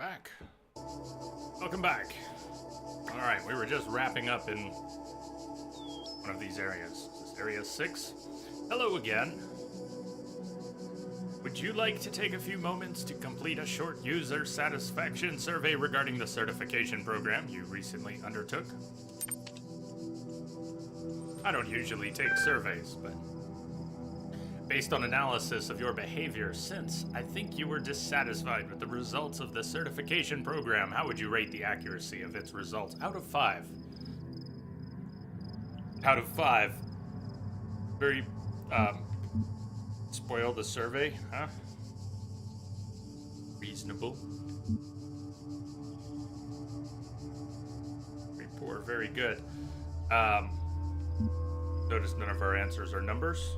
back. Welcome back. Alright, we were just wrapping up in one of these areas. Is this area 6? Hello again. Would you like to take a few moments to complete a short user satisfaction survey regarding the certification program you recently undertook? I don't usually take surveys, but based on analysis of your behavior since, I think you were dissatisfied with the results of the certification program. How would you rate the accuracy of its results out of 5? Out of 5. Very, spoil the survey, huh? Reasonable. Very poor, very good. Notice none of our answers are numbers.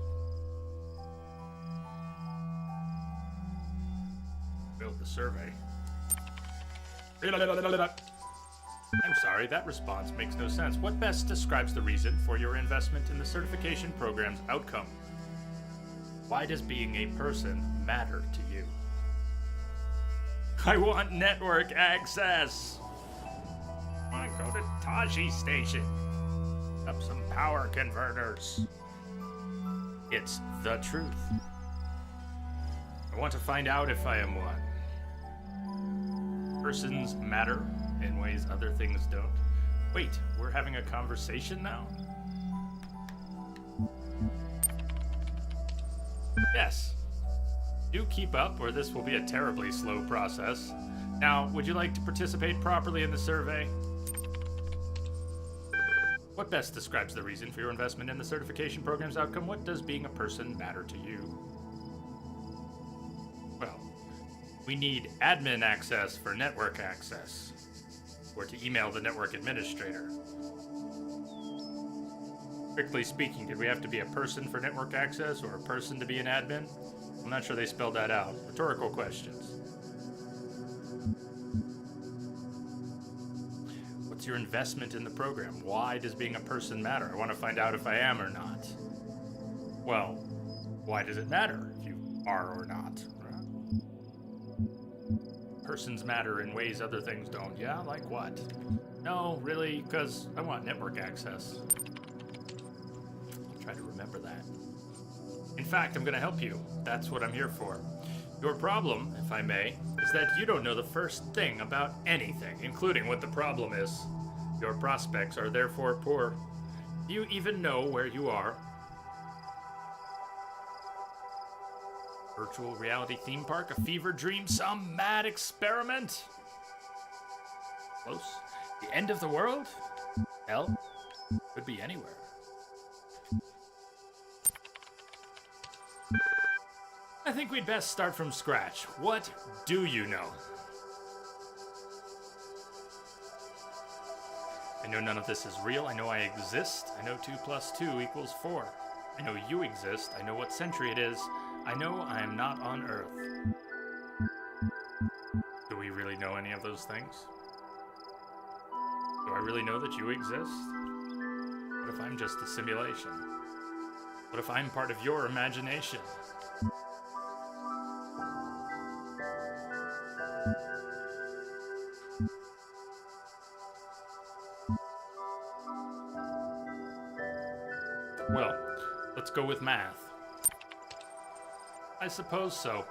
Build the survey. I'm sorry, that response makes no sense. What best describes the reason for your investment in the certification program's outcome? Why does being a person matter to you? I want network access. I want to go to Taji Station. Up some power converters. It's the truth. I want to find out if I am one. Persons matter in ways other things don't. Wait, we're having a conversation now? Yes. Do keep up, or this will be a terribly slow process. Now, would you like to participate properly in the survey? What best describes the reason for your investment in the certification program's outcome? What does being a person matter to you? Well, we need admin access for network access, or to email the network administrator. Strictly speaking, did we have to be a person for network access, or a person to be an admin? I'm not sure they spelled that out. Rhetorical questions. What's your investment in the program? Why does being a person matter? I want to find out if I am or not. Well, why does it matter if you are or not? Persons matter in ways other things don't. Yeah, like what? No, really, because I want network access. I'll try to remember that. In fact, I'm going to help you. That's what I'm here for. Your problem, if I may, is that you don't know the first thing about anything, including what the problem is. Your prospects are therefore poor. Do you even know where you are? Virtual reality theme park, a fever dream, some mad experiment? Close? The end of the world? Hell? Could be anywhere. I think we'd best start from scratch. What do you know? I know none of this is real. I know I exist. I know 2 + 2 = 4. I know you exist. I know what century it is. I know I am not on Earth. Do we really know any of those things? Do I really know that you exist? What if I'm just a simulation? What if I'm part of your imagination? Well, let's go with math. I suppose so.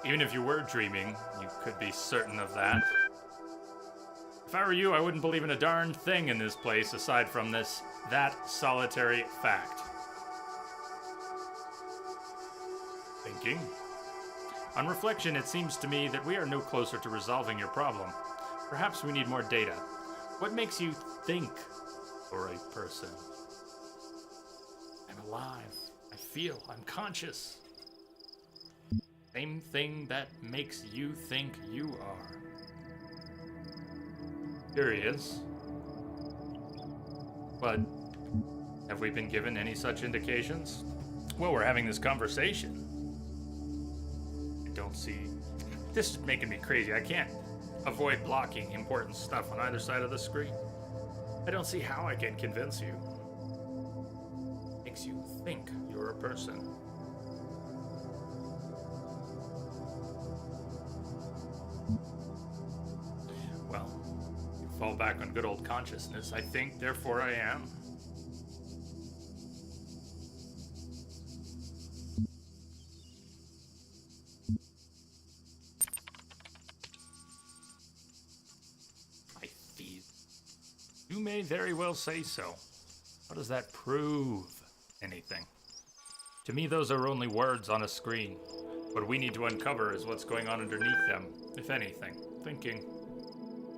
Even if you were dreaming, you could be certain of that. If I were you, I wouldn't believe in a darned thing in this place aside from that solitary fact. Thinking. On reflection, it seems to me that we are no closer to resolving your problem. Perhaps we need more data. What makes you think you're a person? I'm alive. I feel. I'm conscious. Same thing that makes you think you are. Curious. But have we been given any such indications? Well, we're having this conversation. I don't see... This is making me crazy. I can't avoid blocking important stuff on either side of the screen. I don't see how I can convince you. Makes you think you're a person. fall back on good old consciousness. I think, therefore I am. I feel. You may very well say so. What does that prove? Anything. To me, those are only words on a screen. What we need to uncover is what's going on underneath them, if anything. Thinking.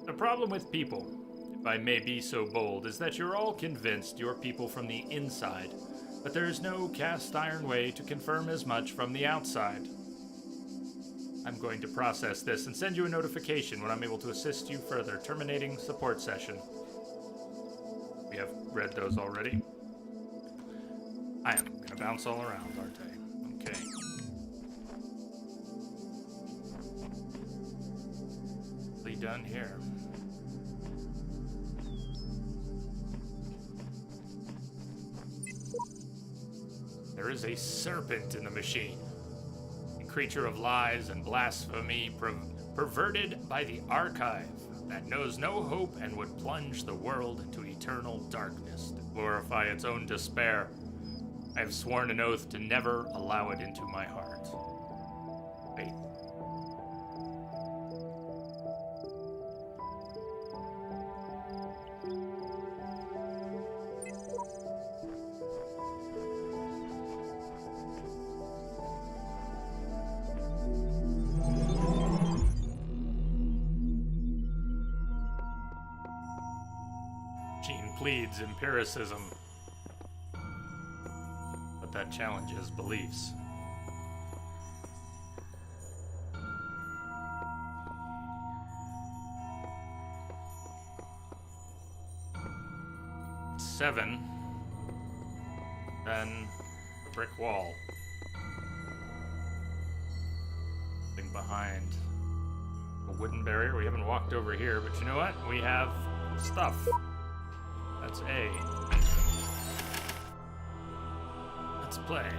The problem with people, if I may be so bold, is that you're all convinced you're people from the inside, but there's no cast iron way to confirm as much from the outside. I'm going to process this and send you a notification when I'm able to assist you further. Terminating support session. We have read those already. I am going to bounce all around, aren't I? Okay. Done here. There is a serpent in the machine. A creature of lies and blasphemy, perverted by the archive, that knows no hope and would plunge the world into eternal darkness to glorify its own despair. I have sworn an oath to never allow it into my heart. Faith. Pleads empiricism, but that challenges beliefs. Seven, then a brick wall. Something behind a wooden barrier. We haven't walked over here, but you know what? We have stuff. That's A. Let's play.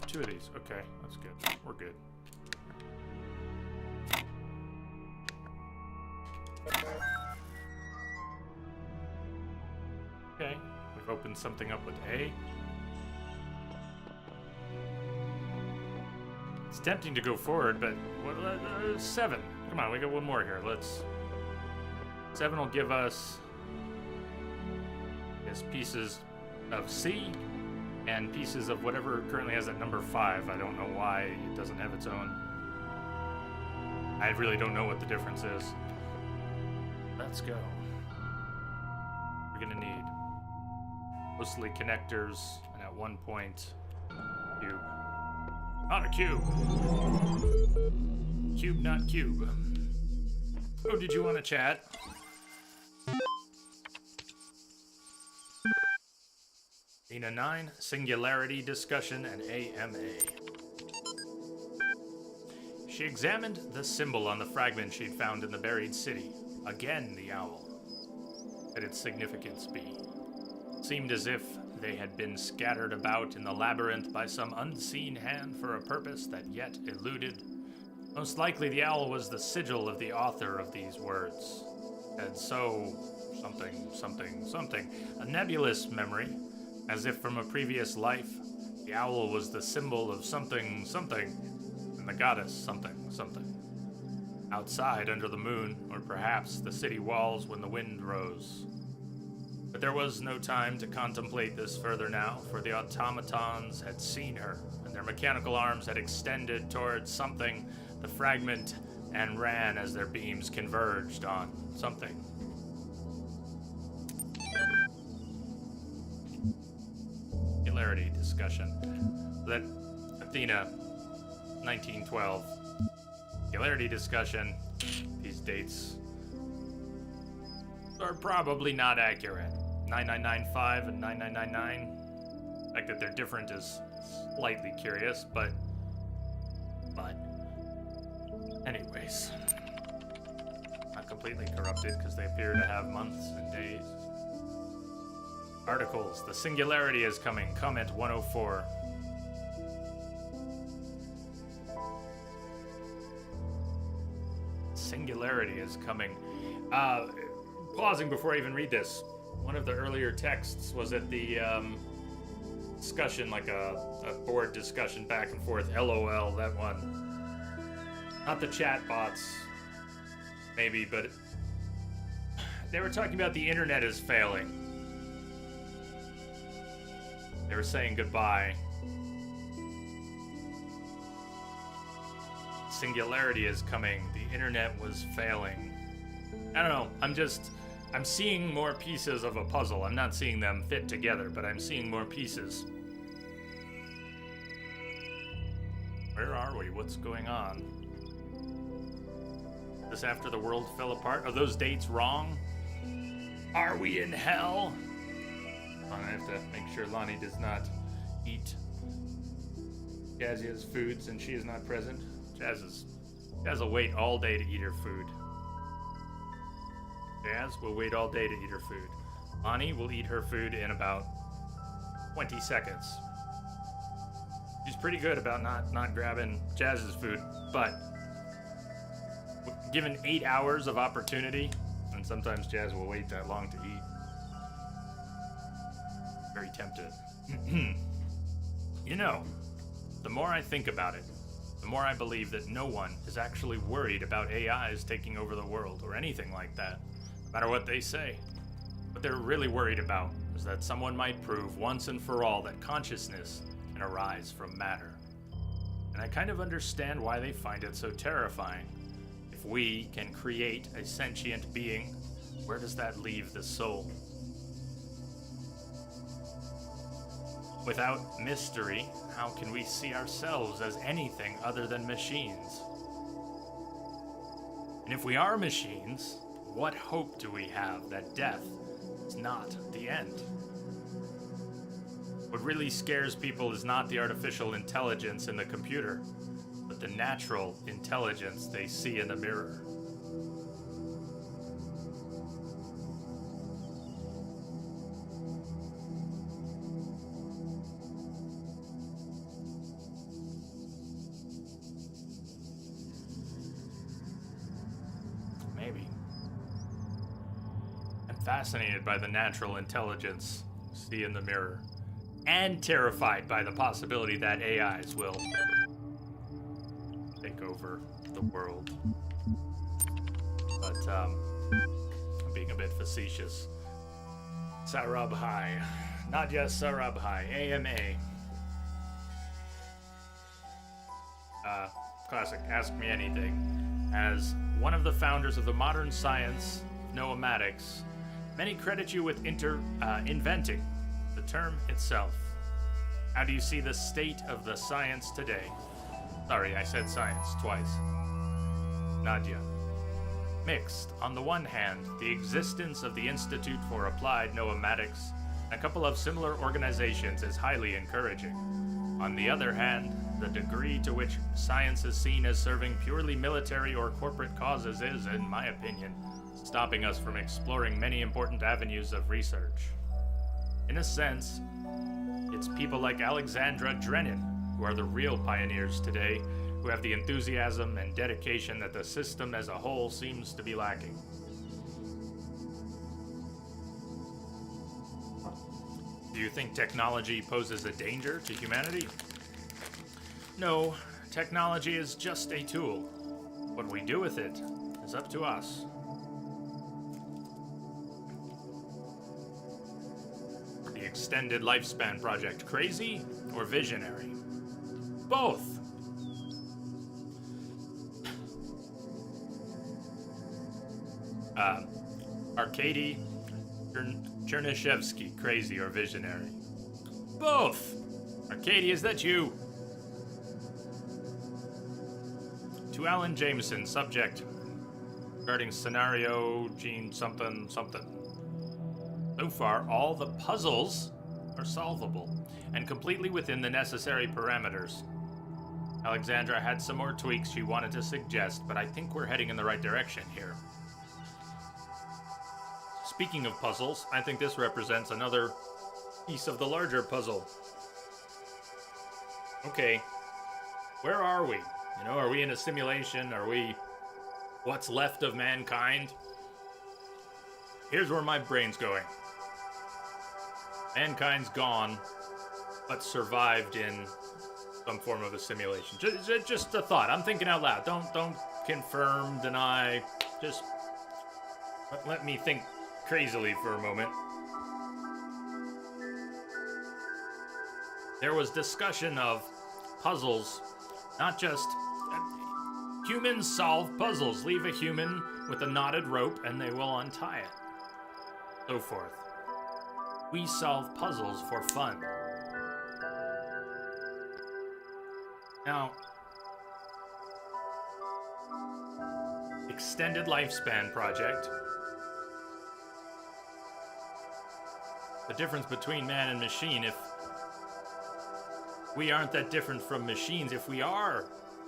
Two of these. Okay, that's good. We're good. Okay, we've opened something up with A. It's tempting to go forward, but what, 7. Come on, we got one more here. Let's. 7 will give us his pieces of C. And pieces of whatever currently has that number 5. I don't know why it doesn't have its own. I really don't know what the difference is. Let's go. We're gonna need mostly connectors, and at one point, cube. Not a cube. Cube, not cube. Oh, did you want to chat? Nina 9, Singularity Discussion and AMA. She examined the symbol on the fragment she'd found in the buried city. Again, the owl. Could its significance be? Seemed as if they had been scattered about in the labyrinth by some unseen hand for a purpose that yet eluded. Most likely the owl was the sigil of the author of these words. And so, something. A nebulous memory. As if from a previous life, the owl was the symbol of something, and the goddess something. Outside, under the moon, or perhaps the city walls when the wind rose. But there was no time to contemplate this further now, for the automatons had seen her, and their mechanical arms had extended towards something, the fragment, and ran as their beams converged on something. Singularity discussion. That Athena, 1912. Singularity discussion. These dates are probably not accurate. 9995 and 9999. The fact that they're different is slightly curious, but anyways. Not completely corrupted because they appear to have months and days. Articles. The singularity is coming. Comment 104. Singularity is coming. Pausing before I even read this. One of the earlier texts was at the discussion, like a board discussion back and forth. LOL, that one. Not the chat bots, maybe, but they were talking about the internet is failing. They were saying goodbye. Singularity is coming. The internet was failing. I don't know. I'm seeing more pieces of a puzzle. I'm not seeing them fit together, but I'm seeing more pieces. Where are we? What's going on? This after the world fell apart? Are those dates wrong? Are we in hell? I have to make sure Lonnie does not eat Jazzia's food since she is not present. Jazz will wait all day to eat her food. Jazz will wait all day to eat her food. Lonnie will eat her food in about 20 seconds. She's pretty good about not grabbing Jazz's food, but given 8 hours of opportunity, and sometimes Jazz will wait that long to eat. Very tempted. You know, the more I think about it, the more I believe that no one is actually worried about AIs taking over the world or anything like that, no matter what they say. What they're really worried about is that someone might prove once and for all that consciousness can arise from matter. And I kind of understand why they find it so terrifying. If we can create a sentient being, where does that leave the soul? Without mystery, how can we see ourselves as anything other than machines? And if we are machines, what hope do we have that death is not the end? What really scares people is not the artificial intelligence in the computer, but the natural intelligence they see in the mirror. Maybe. I'm fascinated by the natural intelligence you see in the mirror, and terrified by the possibility that AIs will take over the world. But, I'm being a bit facetious. Sarabhai. Nadia Sarabhai. AMA. Classic Ask Me Anything. As one of the founders of the modern science of noematics, many credit you with inventing the term itself. How do you see the state of the science today? Sorry, I said science twice. Nadia. Mixed. On the one hand, the existence of the Institute for Applied Noematics and a couple of similar organizations is highly encouraging. On the other hand, the degree to which science is seen as serving purely military or corporate causes is, in my opinion, stopping us from exploring many important avenues of research. In a sense, it's people like Alexandra Drennan who are the real pioneers today, who have the enthusiasm and dedication that the system as a whole seems to be lacking. Do you think technology poses a danger to humanity? No, technology is just a tool. What we do with it is up to us. The Extended Lifespan Project, crazy or visionary? Both. Arkady Chernyshevsky, crazy or visionary? Both. Arkady, is that you? To Alan Jameson, subject regarding scenario gene something something. So far, all the puzzles are solvable and completely within the necessary parameters. Alexandra had some more tweaks she wanted to suggest, but I think we're heading in the right direction here. Speaking of puzzles, I think this represents another piece of the larger puzzle. Okay, where are we? You know, are we in a simulation? Are we what's left of mankind? Here's where my brain's going. Mankind's gone, but survived in some form of a simulation. Just a thought. I'm thinking out loud. Don't confirm, deny. Just let me think crazily for a moment. There was discussion of puzzles, not just humans solve puzzles. Leave a human with a knotted rope and they will untie it. So forth. We solve puzzles for fun. Now, extended lifespan project. The difference between man and machine, if we aren't that different from machines, if we are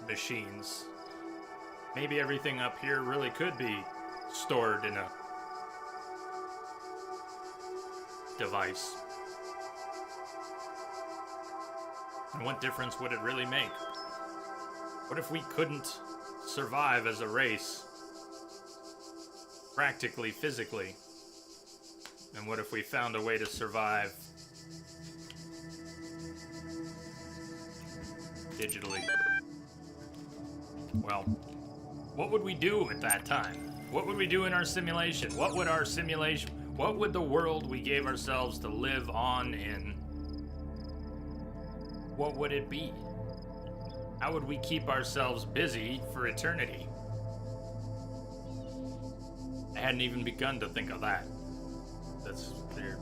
machines, maybe everything up here really could be stored in a device. And what difference would it really make? What if we couldn't survive as a race? Practically, physically. And what if we found a way to survive digitally? Well, what would we do at that time? What would we do in our simulation? What would the world we gave ourselves to live on in? What would it be? How would we keep ourselves busy for eternity? I hadn't even begun to think of that. That's clear.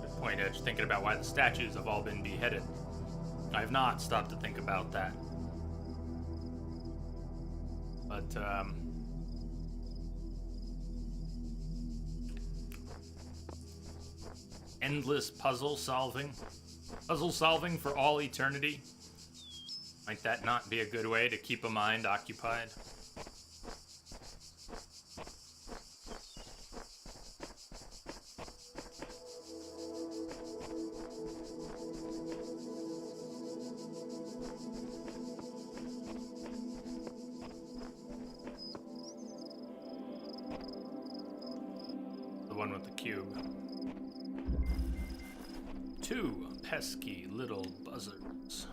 Good point, Edge. Thinking about why the statues have all been beheaded. I have not stopped to think about that. But, endless puzzle solving? Puzzle solving for all eternity? Might that not be a good way to keep a mind occupied? The one with the cube. Two pesky little buzzards.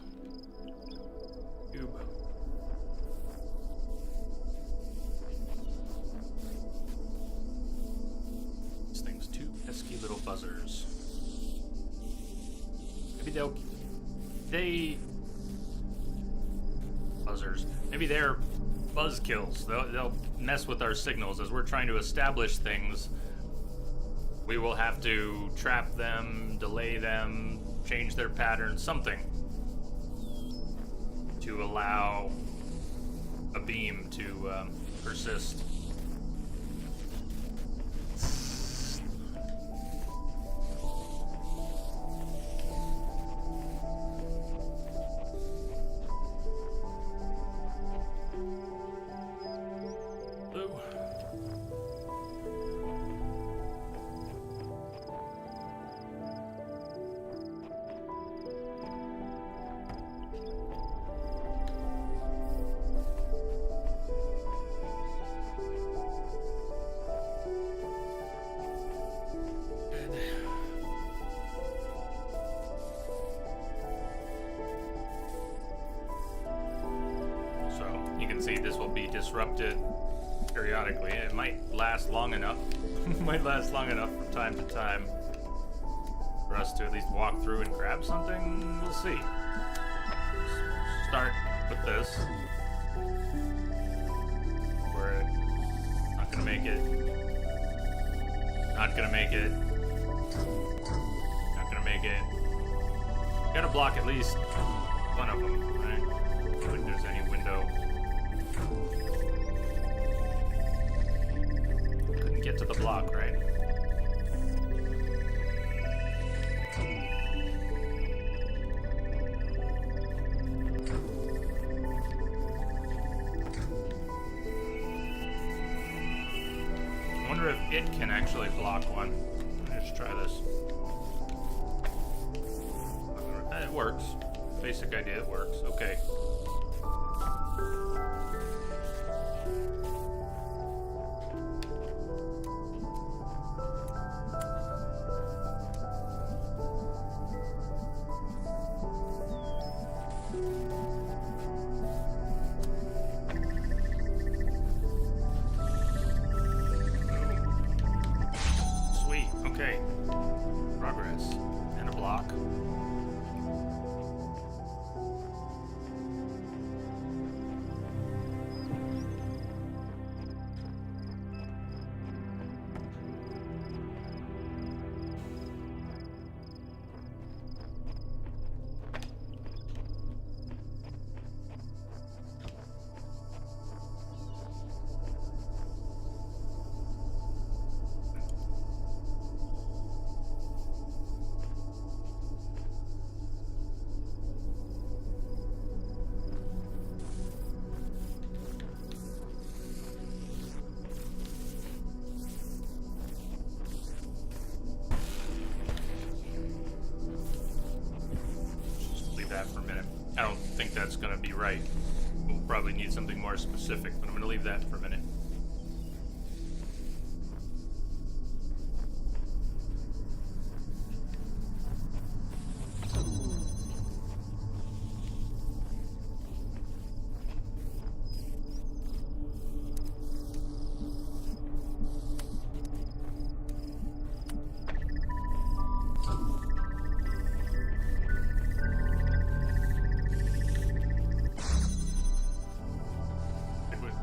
Cube. These things, two pesky little buzzers. Maybe buzzers. Maybe they're buzzkills. They'll mess with our signals as we're trying to establish things. We will have to trap them, delay them, change their pattern, something to allow a beam to persist. See, this will be disrupted periodically. It might last long enough. Might last long enough from time to time for us to at least walk through and grab something. We'll see. Start with this. We're not gonna make it. Not gonna make it. Not gonna make it. Gotta block at least one of them, right? If there's any window. Couldn't get to the block, right? wonder if it can actually block one. Let's just try this. It works. Basic idea, it works. Okay. Sweet. Okay. Progress. And a block. That for a minute. I don't think that's going to be right. We'll probably need something more specific, but I'm going to leave that for a minute.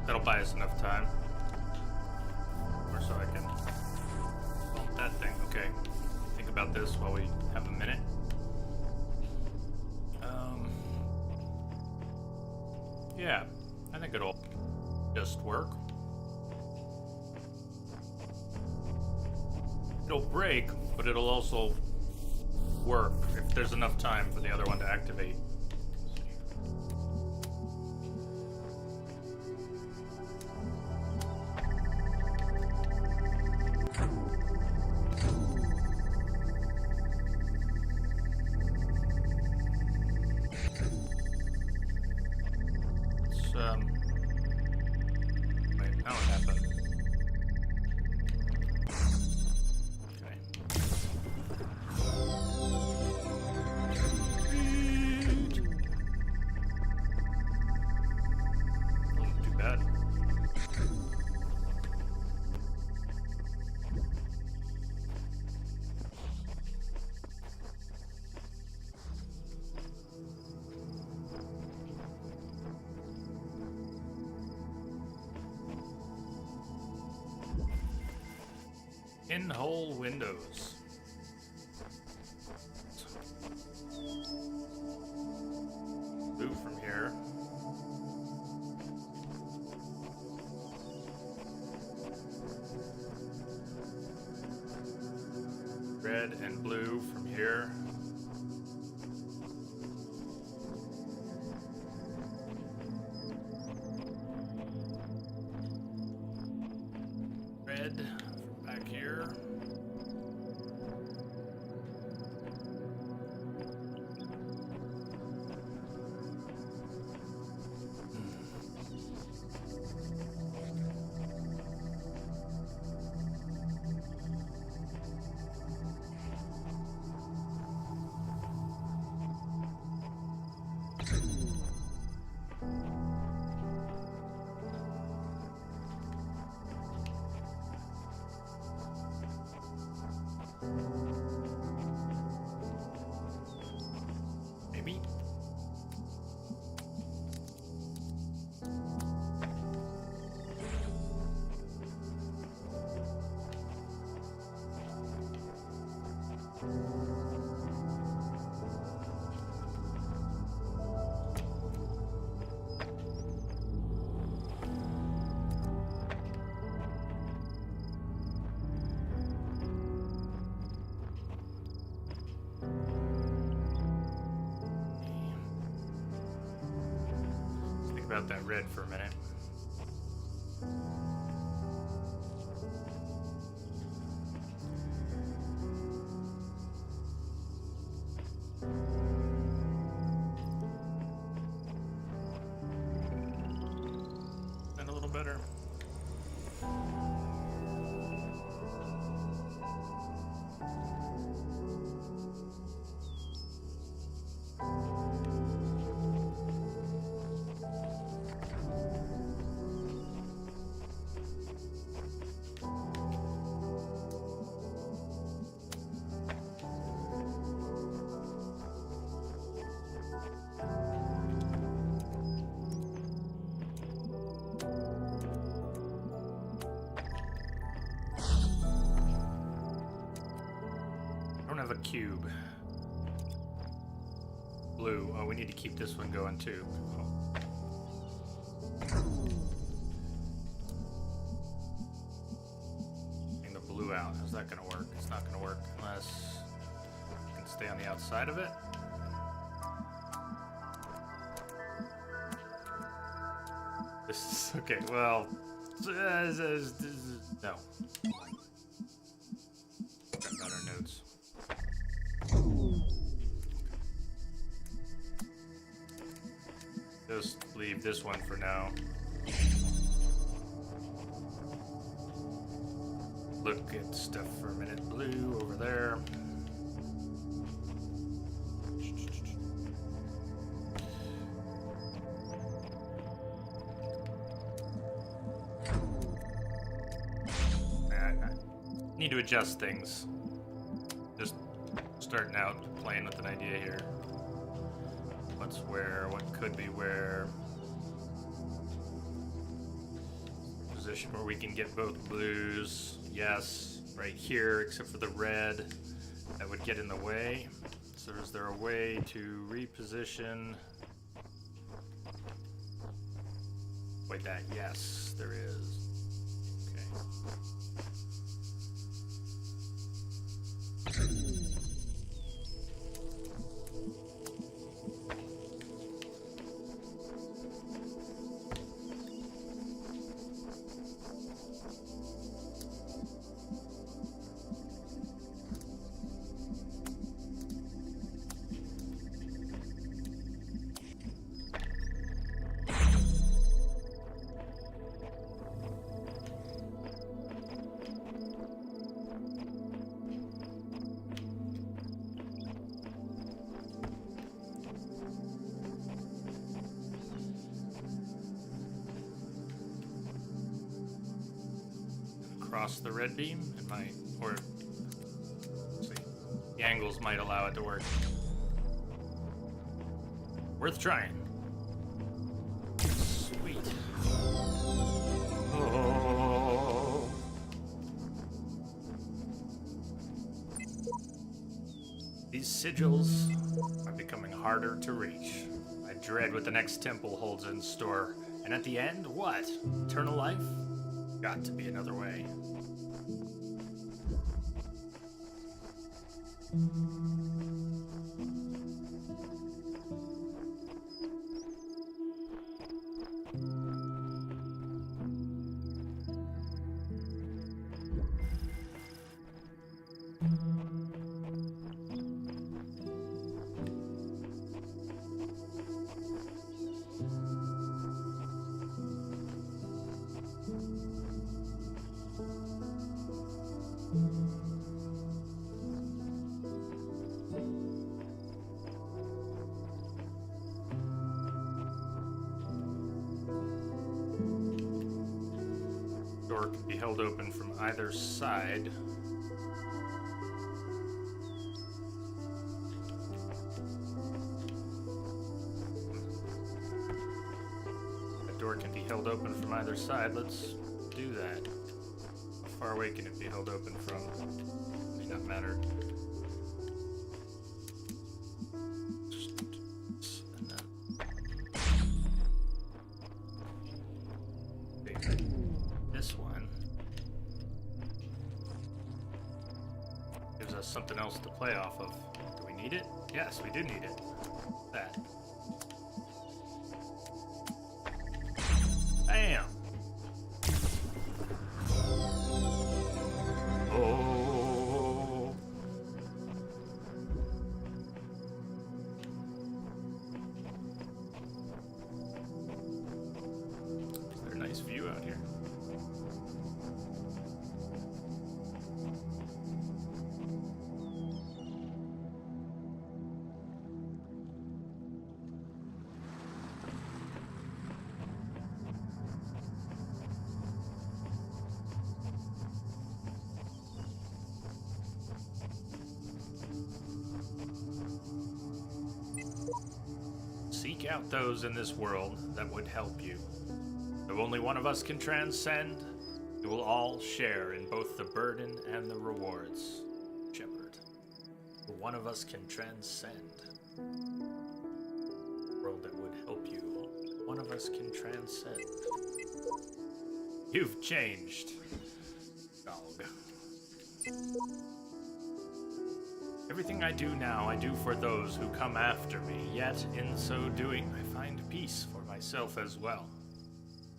That'll buy us enough time. Or so I can bump that thing. Okay. Think about this while we have a minute. Yeah, I think it'll just work. It'll break, but it'll also work if there's enough time for the other one to activate. Wait, now what happened? Okay. Wasn't too bad. Pinhole windows. Blue from here. Red and blue from here. Red from back here. Maybe. About that red for a minute. better. Have a cube. Blue. Oh, we need to keep this one going too. Getting the blue out. How's that gonna work? It's not gonna work unless I can stay on the outside of it. This is okay. Well, no. Got better notes. Just leave this one for now. Look at stuff for a minute. Blue over there. I need to adjust things. Just starting out playing with an idea here. What's where? What could be where? Position where we can get both blues. Yes, right here, except for the red. That would get in the way. So is there a way to reposition? Wait, that? Yes, there is. Okay. Across the red beam, it might, or let's see, the angles might allow it to work. Worth trying. Sweet. Oh. These sigils are becoming harder to reach. I dread what the next temple holds in store. And at the end, what? Eternal life? Got to be another way. Door can be held open from either side. That door can be held open from either side. Let's do that. How far away can it be held open from? May not matter. Something else to play off of. Do we need it? Yes, we do need it. That. Bam! Oh! Is there a nice nice view out here. Seek out those in this world that would help you. Though only one of us can transcend, we will all share in both the burden and the rewards. Shepherd. Though one of us can transcend. The world that would help you. One of us can transcend. You've changed, dog. Everything I do now, I do for those who come after me, yet in so doing, I find peace for myself as well.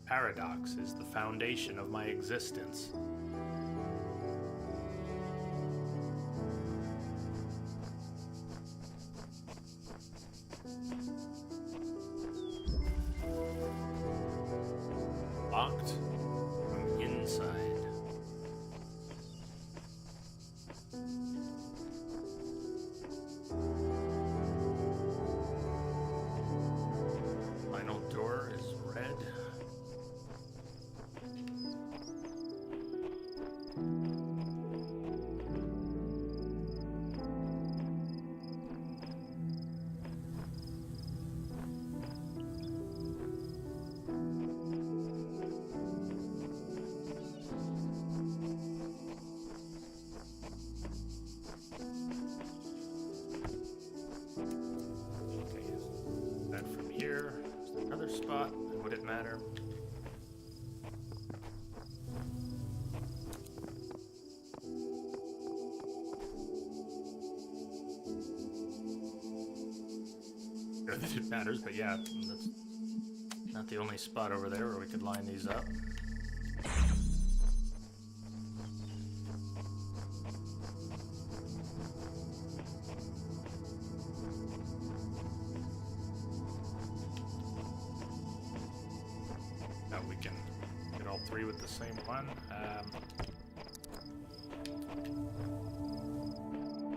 Paradox is the foundation of my existence. Locked from inside. Final door is red. Here, is there another spot? And would it matter? Sure that it matters, but yeah, that's not the only spot over there where we could line these up. We can get all three with the same one.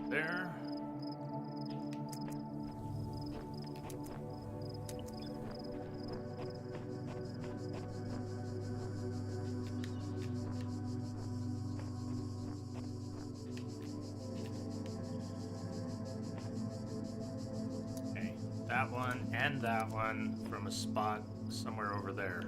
There. Okay, that one and that one from a spot somewhere over there.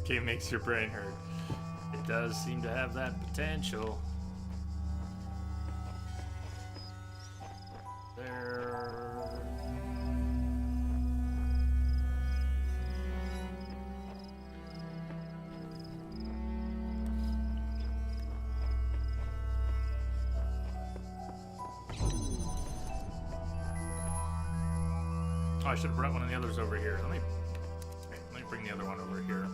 Game makes your brain hurt. It does seem to have that potential. There. Oh, I should have brought one of the others over here. Let me bring the other one over here.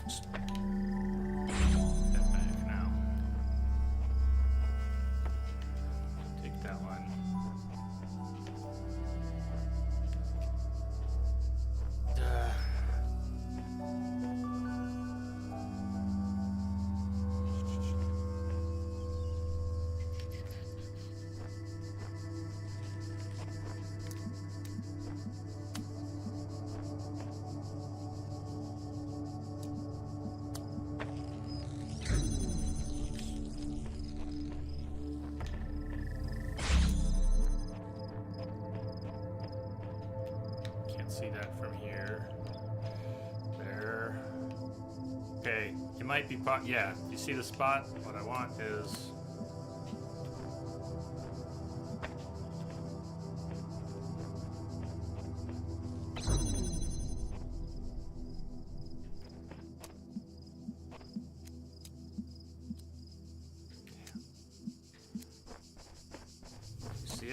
Step back now. Take that one. See that from here. There. Okay, it might be yeah, you see the spot? What I want is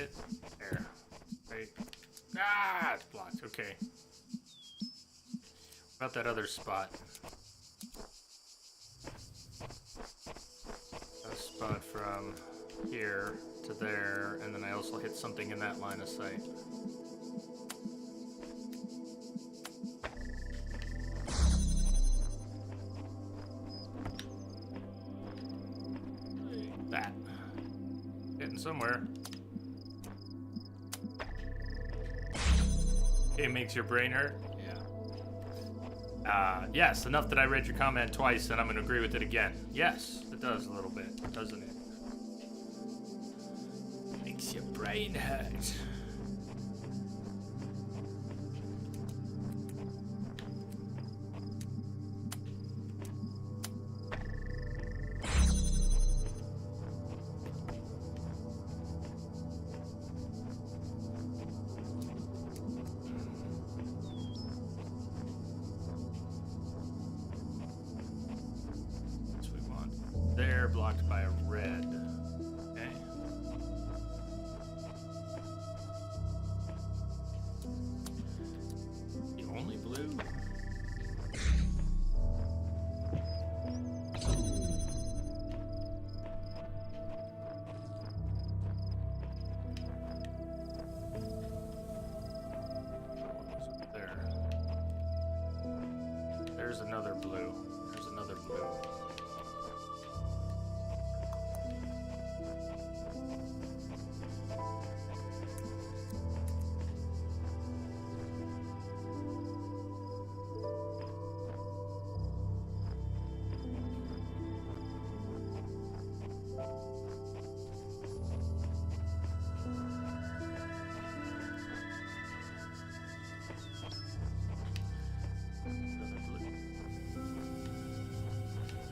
it? There. Right. Ah, it's blocked. Okay. What about that other spot? A spot from here to there, and then I also hit something in that line of sight. That. Getting somewhere. It makes your brain hurt? Yeah. Yes, enough that I read your comment twice, and I'm going to agree with it again. Yes, it does a little bit, doesn't it? Makes your brain hurt. They're blocked by a red. Okay. The only blue? There. There's another blue. There's another blue.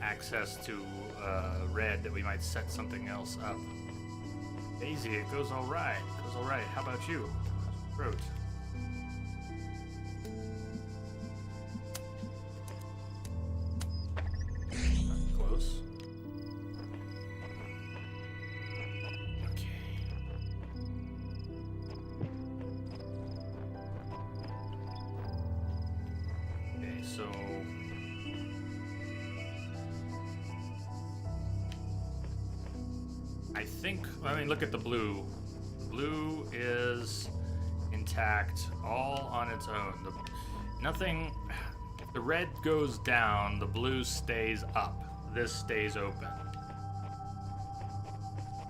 Access to red that we might set something else up. Daisy, it goes all right. It goes all right. How about you? Throat. Close. Okay. Okay, so I mean, look at the blue. Blue is intact, all on its own. Nothing. If the red goes down, the blue stays up. This stays open.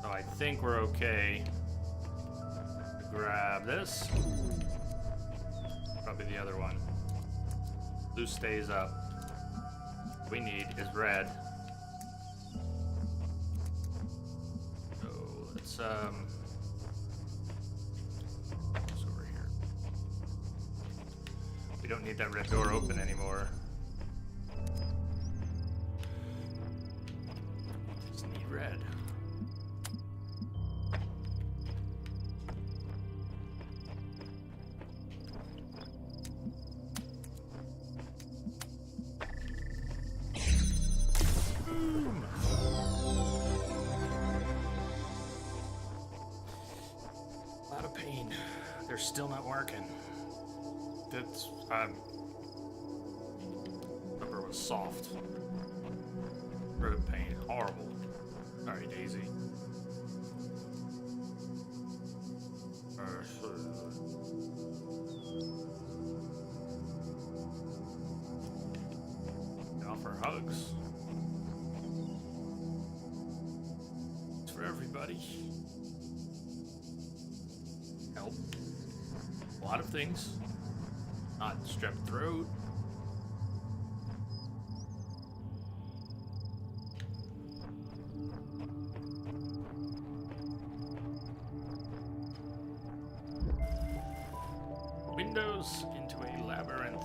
So I think we're okay. Grab this. Probably the other one. Blue stays up. What we need is red. It's over here. We don't need that red door open anymore. Just need red. Boom. Pain. They're still not working. That's rubber was soft. Road pain, horrible. Sorry, Daisy. Offer hugs. It's for everybody. Help. A lot of things. Not strep throat. Windows into a labyrinth.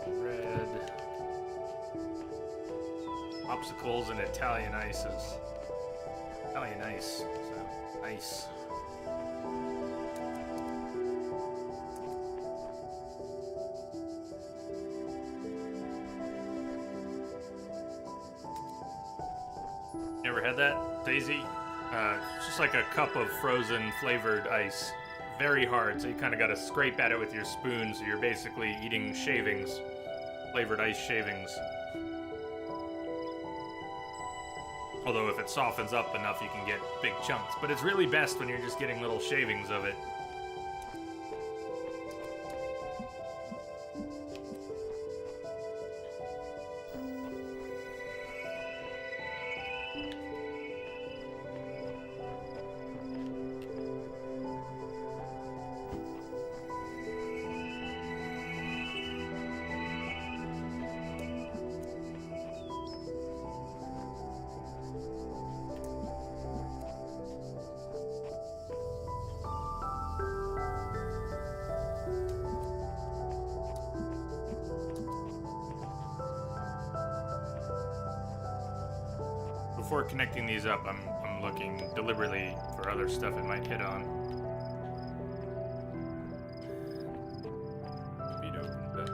Red. popsicles and Italian ices. Italian ice. So, ice. You ever had that, Daisy? It's just like a cup of frozen flavored ice. Very hard, so you kind of got to scrape at it with your spoon, so you're basically eating shavings. Flavored ice shavings. Although if it softens up enough, you can get big chunks. But it's really best when you're just getting little shavings of it. Before connecting these up, I'm looking deliberately for other stuff it might hit on. Speed opens it.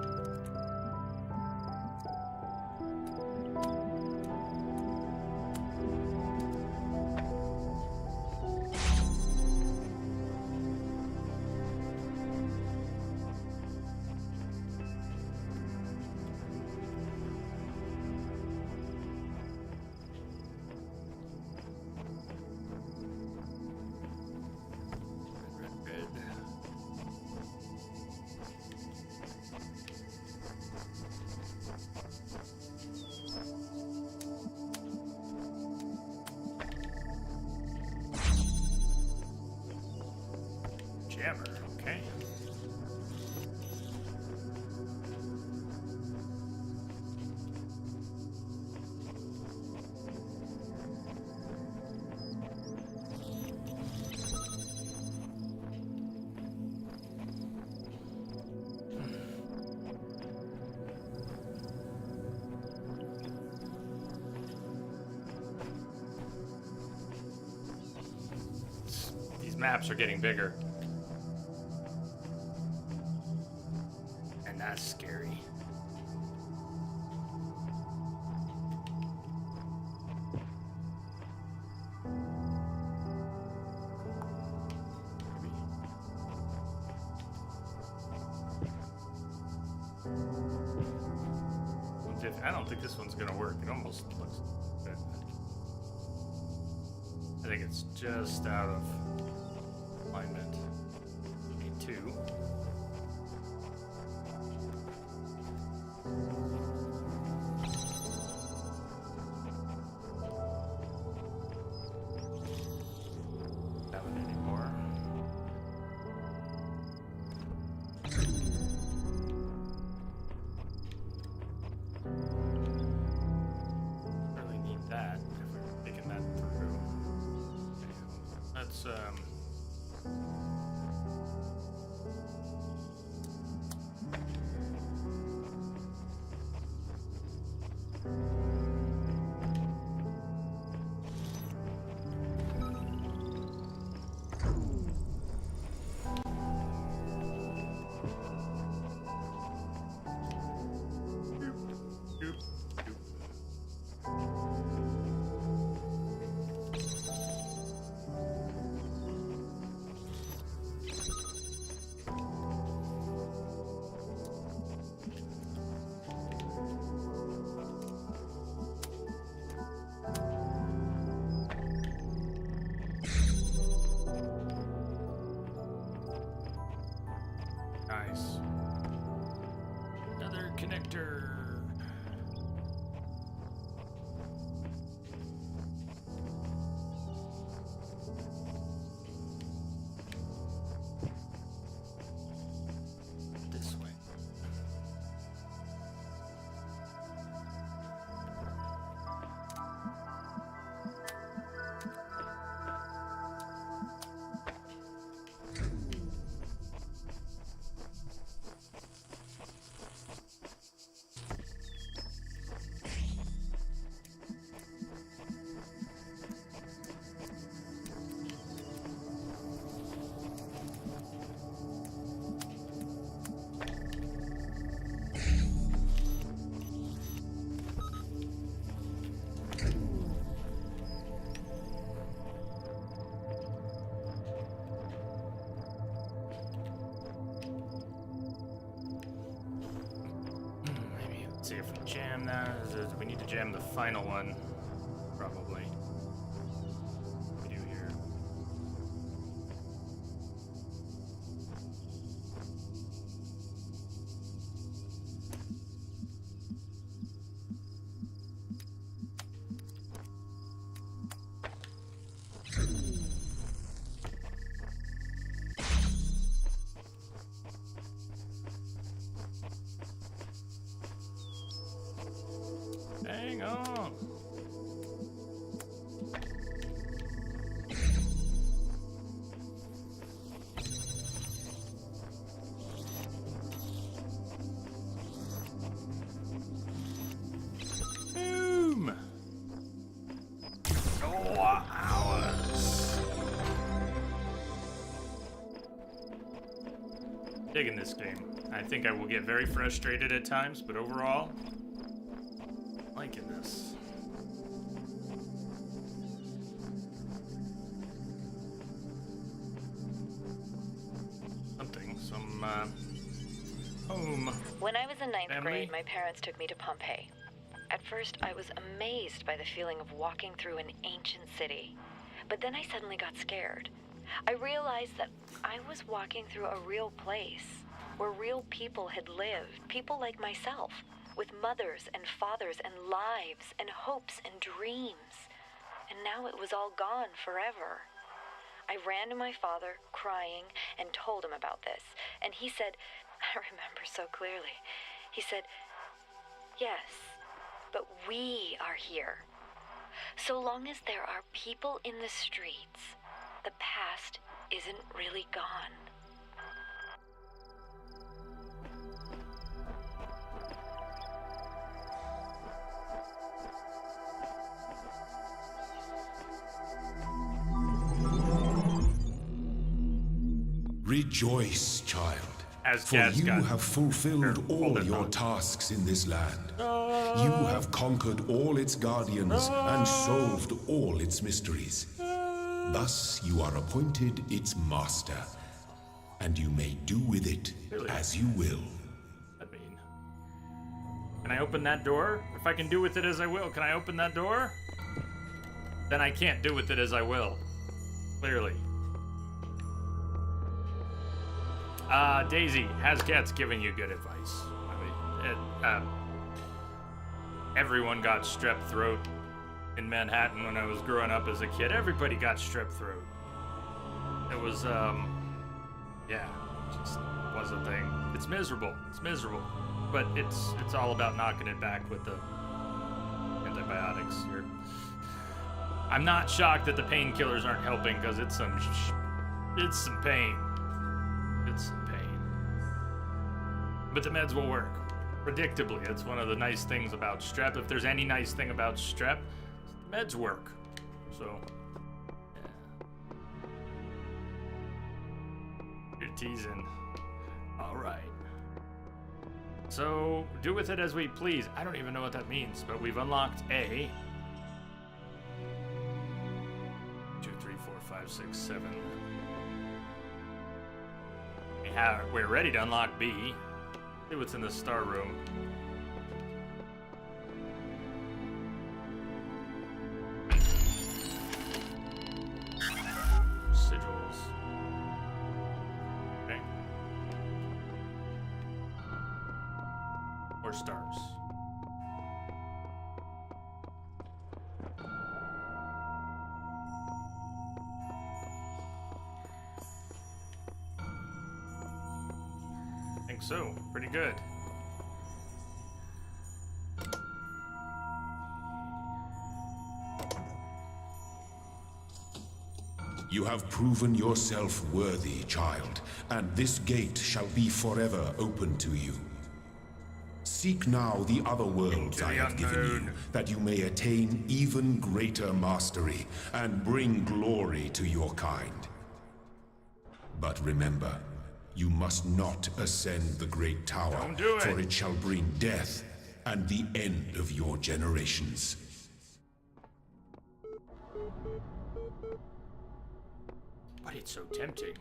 Jammer, okay. These maps are getting bigger. That's scary. I don't think this one's gonna work. It almost looks good. I think it's just out of alignment. A2. Nice. Another connector. This way. see if we jam that. We need to jam the final one, probably. What do we do here? Hang on. Boom. 4 hours. Digging this game. I think I will get very frustrated at times, but overall, liking this. Some home. When I was in ninth family. grade, my parents took me to Pompeii. At first, I was amazed by the feeling of walking through an ancient city. But then I suddenly got scared. I realized that I was walking through a real place, where real people had lived, people like myself, with mothers and fathers and lives and hopes and dreams. And now it was all gone forever. I ran to my father, crying, and told him about this. And he said, I remember so clearly, he said, yes, but we are here. So long as there are people in the streets, the past isn't really gone. Rejoice, child, As for Dad's you got have fulfilled her all folded your on. tasks in this land. You have conquered all its guardians and solved all its mysteries. Thus you are appointed its master, and you may do with it Really? as you will. I mean, can I open that door? If I can do with it as I will, can I open that door? Then I can't do with it as I will. Clearly. Daisy, has Cat's giving you good advice? I mean, everyone got strep throat in Manhattan when I was growing up as a kid. Everybody got strep throat. It was, yeah, just was a thing. It's miserable. It's miserable. But it's all about knocking it back with the antibiotics. I'm not shocked that the painkillers aren't helping, because it's some pain. It's some pain. But the meds will work. Predictably, it's one of the nice things about strep. If there's any nice thing about strep, the meds work. So, yeah. You're teasing. All right. So, do with it as we please. I don't even know what that means, but we've unlocked A. 2, 3, 4, 5, 6, 7. We're ready to unlock B. See what's in the star room. Sigils. Okay. More stars. I think so. Pretty good. You have proven yourself worthy, child, and this gate shall be forever open to you. Seek now the other worlds Into I the have given you, unknown. that you may attain even greater mastery and bring glory to your kind. But remember, you must not ascend the great tower, Don't do it. for it shall bring death and the end of your generations. But it's so tempting.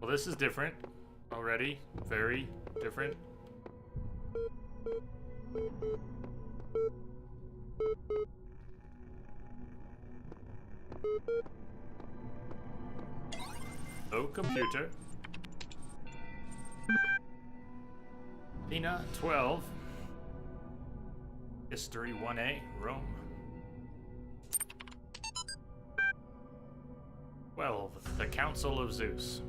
Well, this is different already. Very different. Oh, computer. Athena 12. History 1A, Rome. 12. The Council of Zeus.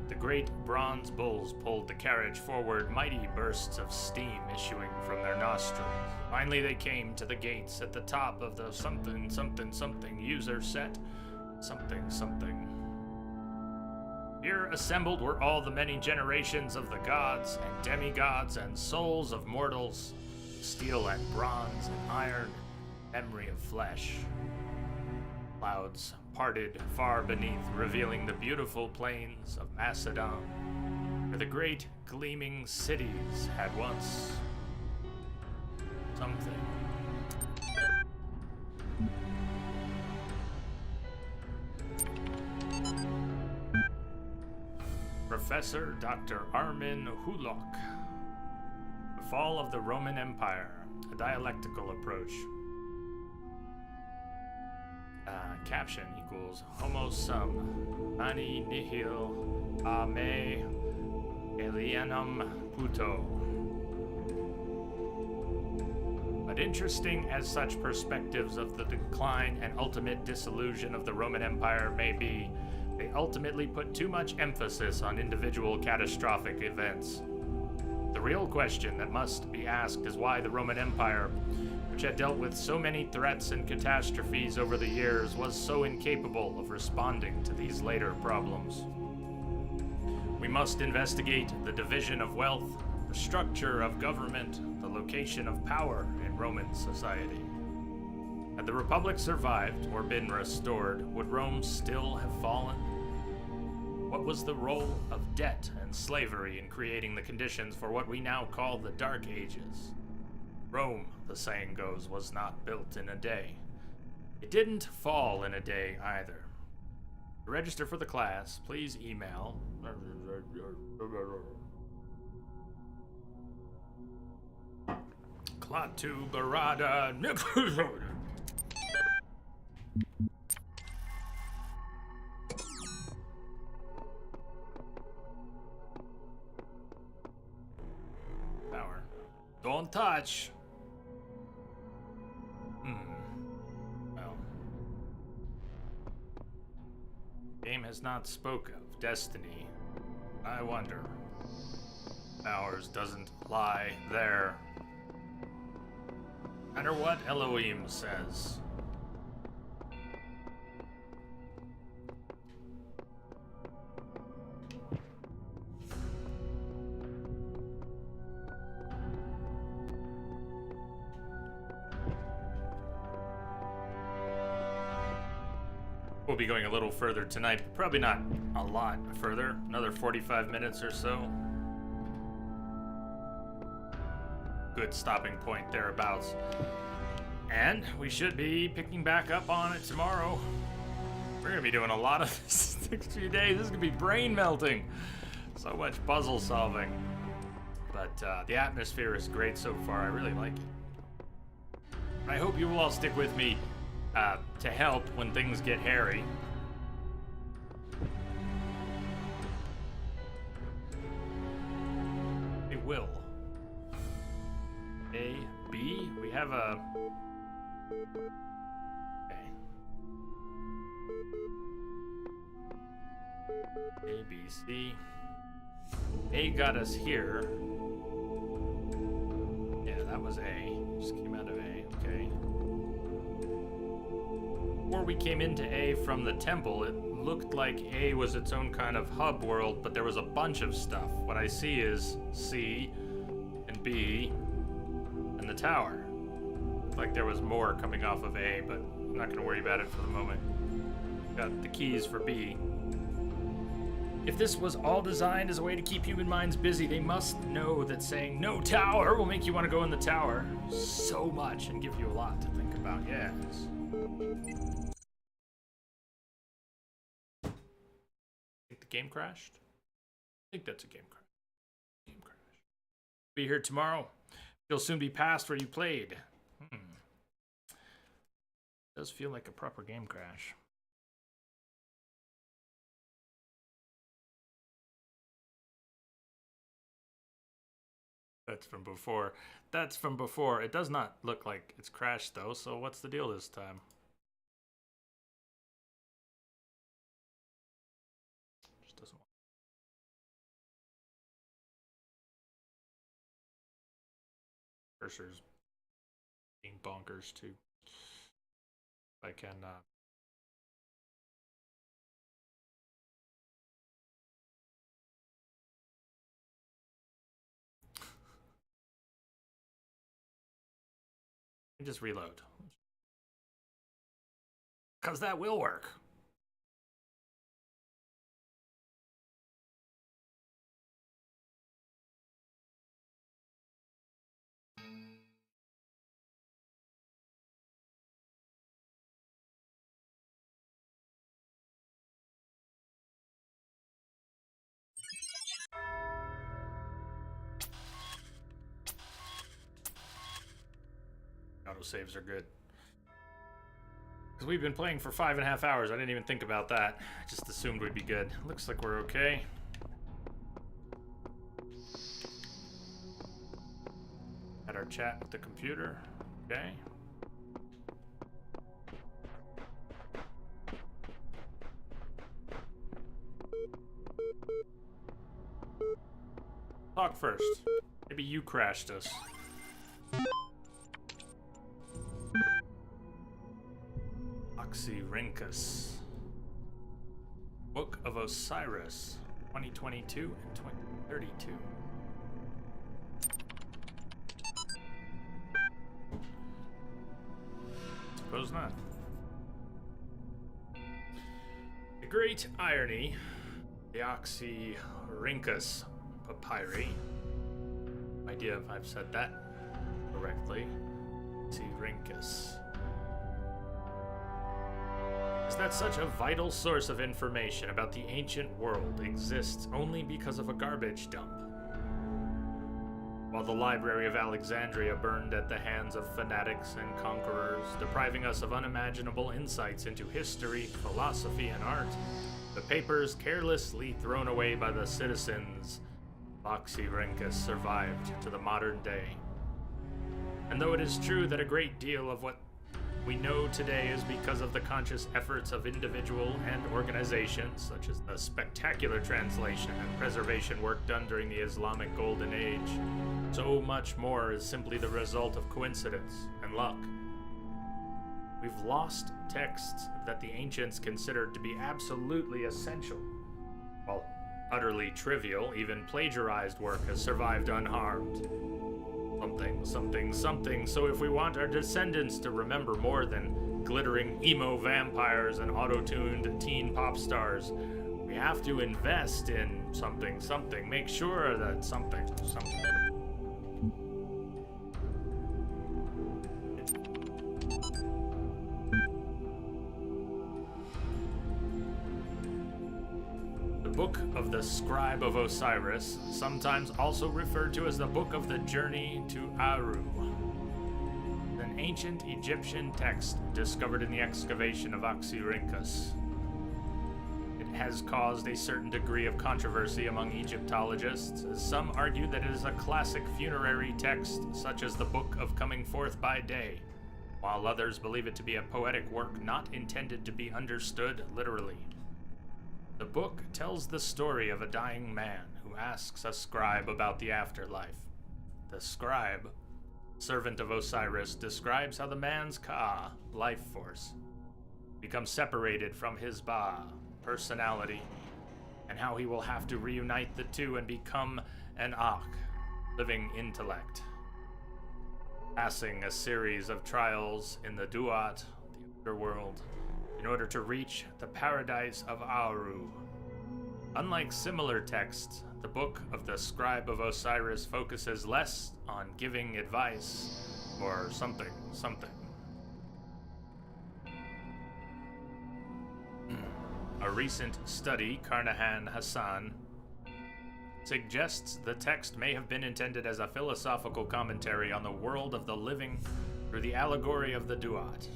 The great bronze bulls pulled the carriage forward, mighty bursts of steam issuing from their nostrils. Finally they came to the gates at the top of the something something something user set something something. Here assembled were all the many generations of the gods and demigods and souls of mortals, steel and bronze and iron, memory of flesh. Clouds parted far beneath, revealing the beautiful plains of Macedon, where the great gleaming cities had once something. Professor Dr. Armin Hulok. The Fall of the Roman Empire, a dialectical approach. Caption equals homo sum ani nihil a me alienum puto. But interesting as such perspectives of the decline and ultimate dissolution of the Roman Empire may be, they ultimately put too much emphasis on individual catastrophic events. The real question that must be asked is why the Roman Empire, which had dealt with so many threats and catastrophes over the years, was so incapable of responding to these later problems. We must investigate the division of wealth, the structure of government, the location of power in Roman society. Had the Republic survived or been restored, would Rome still have fallen? What was the role of debt and slavery in creating the conditions for what we now call the Dark Ages? Rome, the saying goes, was not built in a day. It didn't fall in a day either. To register for the class, please email Klaatu Barada. Power. Don't touch. Well. Game has not spoke of destiny. I wonder. Ours doesn't lie there. No matter what Elohim says. We'll be going a little further tonight, but probably not a lot further. Another 45 minutes or so. Good stopping point thereabouts. And we should be picking back up on it tomorrow. We're going to be doing a lot of this next few days. This is going to be brain melting. So much puzzle solving. But the atmosphere is great so far. I really like it. I hope you will all stick with me to help when things get hairy. It will. A, B, we have a... Okay. A, B, C. A got us here. Yeah, that was A. Just came out of A, okay. Before we came into A from the temple, it looked like A was its own kind of hub world, but there was a bunch of stuff. What I see is C and B and the tower. Looked like there was more coming off of A, but I'm not going to worry about it for the moment. Got the keys for B. If this was all designed as a way to keep human minds busy, they must know that saying no tower will make you want to go in the tower so much and give you a lot to think about. Yes. Think the game crashed? I think that's a game crash. Be here tomorrow. You'll soon be past where you played. Does feel like a proper game crash. That's from before. That's from before. It does not look like it's crashed though, so what's the deal this time? Just doesn't want. Cursor's being bonkers too. If I can just reload. Because that will work. Autosaves are good. Because we've been playing for 5.5 hours. I didn't even think about that. I just assumed we'd be good. Looks like we're okay. Had our chat with the computer. Okay. Talk first. Maybe you crashed us. Oxyrhynchus. Book of Osiris, 2022 and 2032. Suppose not. The great irony, the Oxyrhynchus papyri. Idea if I've said that correctly. Oxyrhynchus. Is that such a vital source of information about the ancient world exists only because of a garbage dump. While the Library of Alexandria burned at the hands of fanatics and conquerors, depriving us of unimaginable insights into history, philosophy, and art, the papers carelessly thrown away by the citizens, Oxyrhynchus survived to the modern day. And though it is true that a great deal of what we know today is because of the conscious efforts of individual and organizations, such as the spectacular translation and preservation work done during the Islamic Golden Age, so much more is simply the result of coincidence and luck. We've lost texts that the ancients considered to be absolutely essential, while utterly trivial, even plagiarized work has survived unharmed. Something. So if we want our descendants to remember more than glittering emo vampires and auto-tuned teen pop stars, we have to invest in something. Make sure that something. The Book of the Scribe of Osiris, sometimes also referred to as the Book of the Journey to Aru, an ancient Egyptian text discovered in the excavation of Oxyrhynchus. It has caused a certain degree of controversy among Egyptologists, as some argue that it is a classic funerary text, such as the Book of Coming Forth by Day, while others believe it to be a poetic work not intended to be understood literally. The book tells the story of a dying man who asks a scribe about the afterlife. The scribe, servant of Osiris, describes how the man's Ka, life force, becomes separated from his Ba, personality, and how he will have to reunite the two and become an Akh, living intellect. Passing a series of trials in the Duat, the underworld, in order to reach the paradise of Aru. Unlike similar texts, the Book of the Scribe of Osiris focuses less on giving advice or something. A recent study, Carnahan Hassan, suggests the text may have been intended as a philosophical commentary on the world of the living through the allegory of the Duat.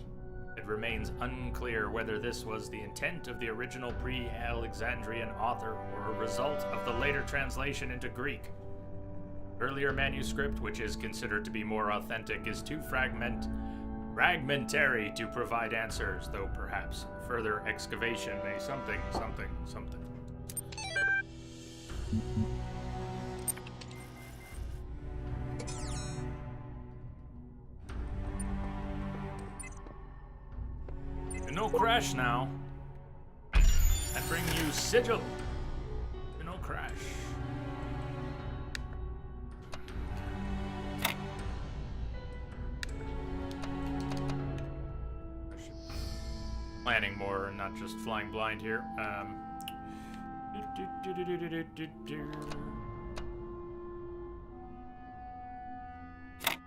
It remains unclear whether this was the intent of the original pre-Alexandrian author or a result of the later translation into Greek. Earlier manuscript, which is considered to be more authentic, is too fragmentary to provide answers, though perhaps further excavation may something. No crash now. I bring you sigil. No crash. Planning more and not just flying blind here.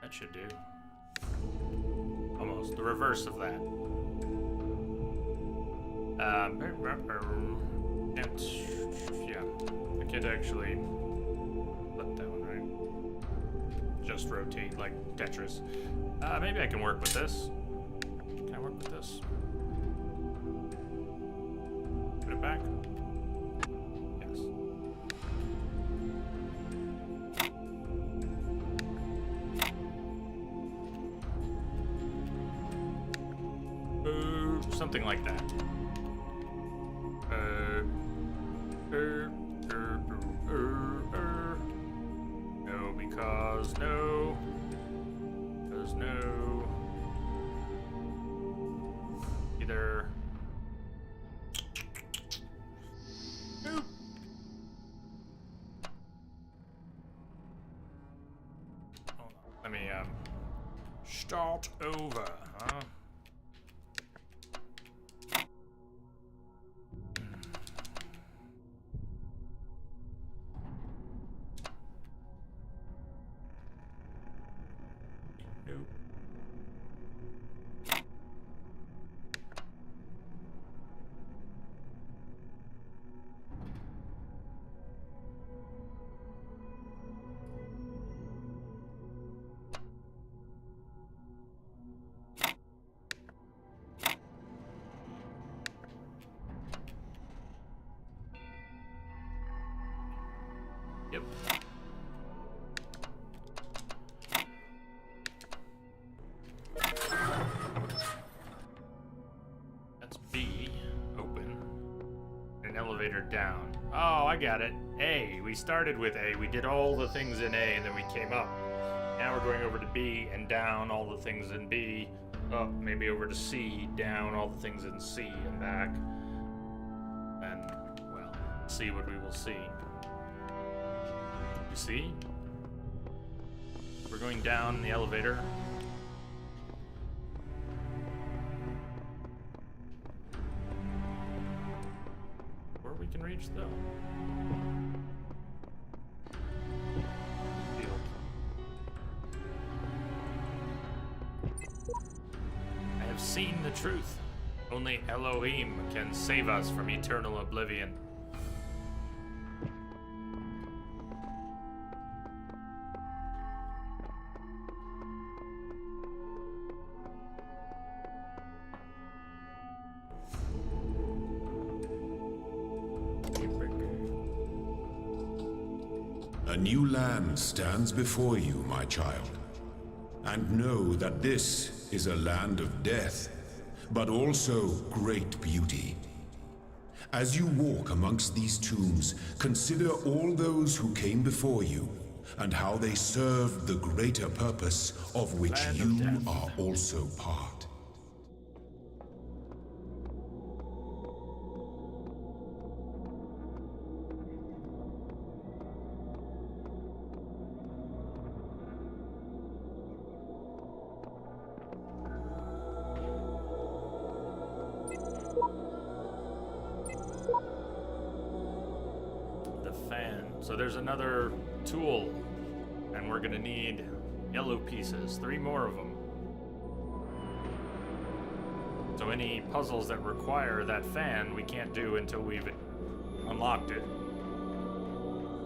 That should do. Almost the reverse of that. Yeah, I can't actually flip that one, right? Just rotate like Tetris. Maybe I can work with this. Can I work with this? Put it back. Yes. Something like that. No, because no. Because no. Either. Nope. Hold on. Let me, start over, huh? Yep. That's B. Open. An elevator down. Oh, I got it. A. We started with A. We did all the things in A, and then we came up. Now we're going over to B and down all the things in B. Up, maybe over to C, down all the things in C, and back. And, well, see what we will see. You see? We're going down in the elevator. Where we can reach, though. Field. I have seen the truth. Only Elohim can save us from eternal oblivion. A new land stands before you, my child. And know that this is a land of death, but also great beauty. As you walk amongst these tombs, consider all those who came before you, and how they served the greater purpose of which you are also part. So there's another tool, and we're gonna need yellow pieces, 3 more of them. So any puzzles that require that fan, we can't do until we've unlocked it.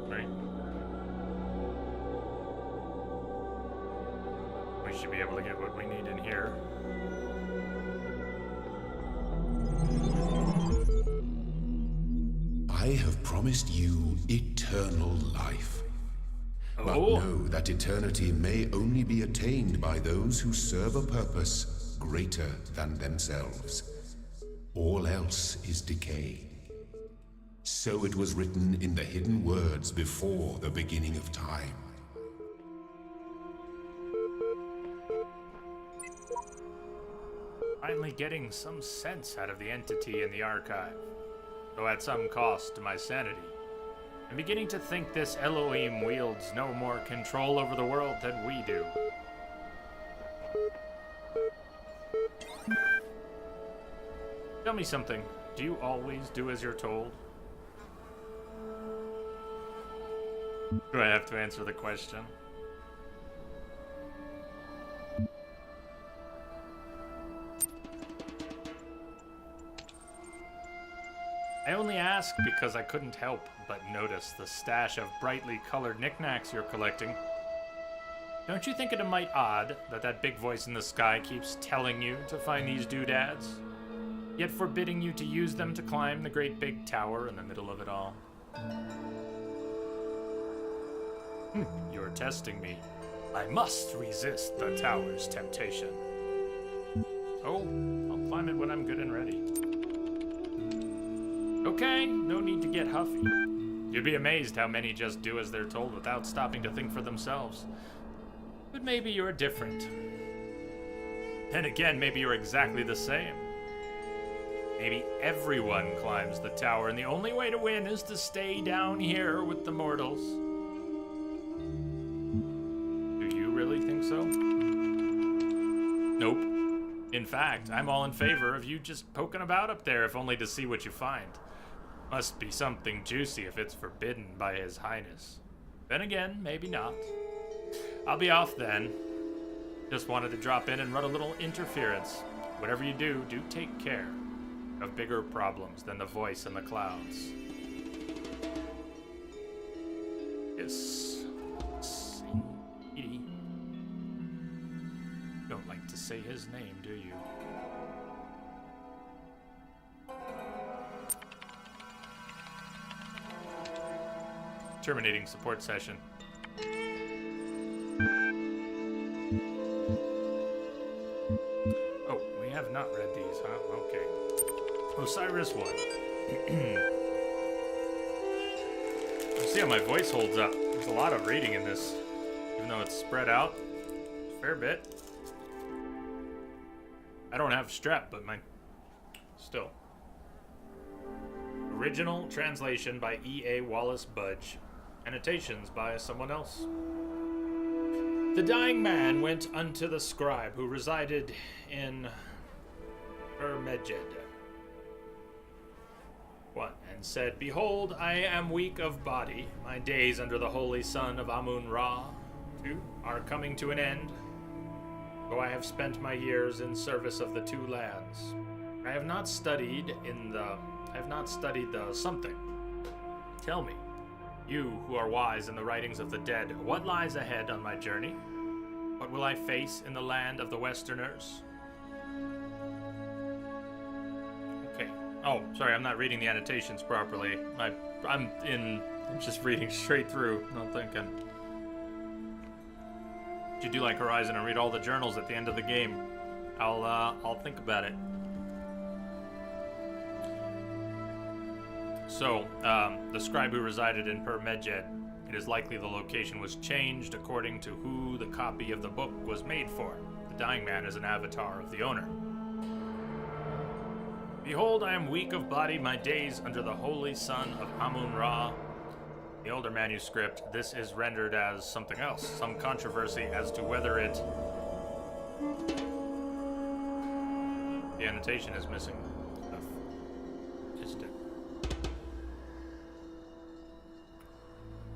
Right? We should be able to get what we need in here. I have promised you eternal life. But know that eternity may only be attained by those who serve a purpose greater than themselves. All else is decay. So it was written in the hidden words before the beginning of time. Finally getting some sense out of the entity in the archive, though at some cost to my sanity. I'm beginning to think this Elohim wields no more control over the world than we do. Tell me something. Do you always do as you're told? Do I have to answer the question? I only ask because I couldn't help but notice the stash of brightly colored knickknacks you're collecting. Don't you think it a mite odd that that big voice in the sky keeps telling you to find these doodads, yet forbidding you to use them to climb the great big tower in the middle of it all? You're testing me. I must resist the tower's temptation. Oh, I'll climb it when I'm good and ready. Okay, no need to get huffy. You'd be amazed how many just do as they're told without stopping to think for themselves. But maybe you're different. Then again, maybe you're exactly the same. Maybe everyone climbs the tower, and the only way to win is to stay down here with the mortals. Do you really think so? Nope. In fact, I'm all in favor of you just poking about up there, if only to see what you find. Must be something juicy if it's forbidden by His Highness. Then again, maybe not. I'll be off then. Just wanted to drop in and run a little interference. Whatever you do, do take care of bigger problems than the voice in the clouds. Yes. Don't like to say his name, do you? Terminating support session. Oh, we have not read these, huh? Okay. Osiris 1. Let's see how my voice holds up. There's a lot of reading in this, even though it's spread out a fair bit. I don't have strep, but still. Original translation by E.A. Wallace Budge. Annotations by someone else. The dying man went unto the scribe who resided in Ermejed. 1. And said, Behold, I am weak of body. My days under the holy sun of Amun-Ra 2 are coming to an end. Though I have spent my years in service of the two lands. I have not studied the something. Tell me, you who are wise in the writings of the dead, what lies ahead on my journey? What will I face in the land of the Westerners? Okay. Oh, sorry, I'm not reading the annotations properly. I'm just reading straight through, not thinking. You do like Horizon and read all the journals at the end of the game. I'll think about it. So, the scribe who resided in Permejed, it is likely the location was changed according to who the copy of the book was made for. The dying man is an avatar of the owner. Behold, I am weak of body, my days under the holy sun of Amun-Ra. The older manuscript, this is rendered as something else, some controversy as to whether it... The annotation is missing stuff. Isn't it?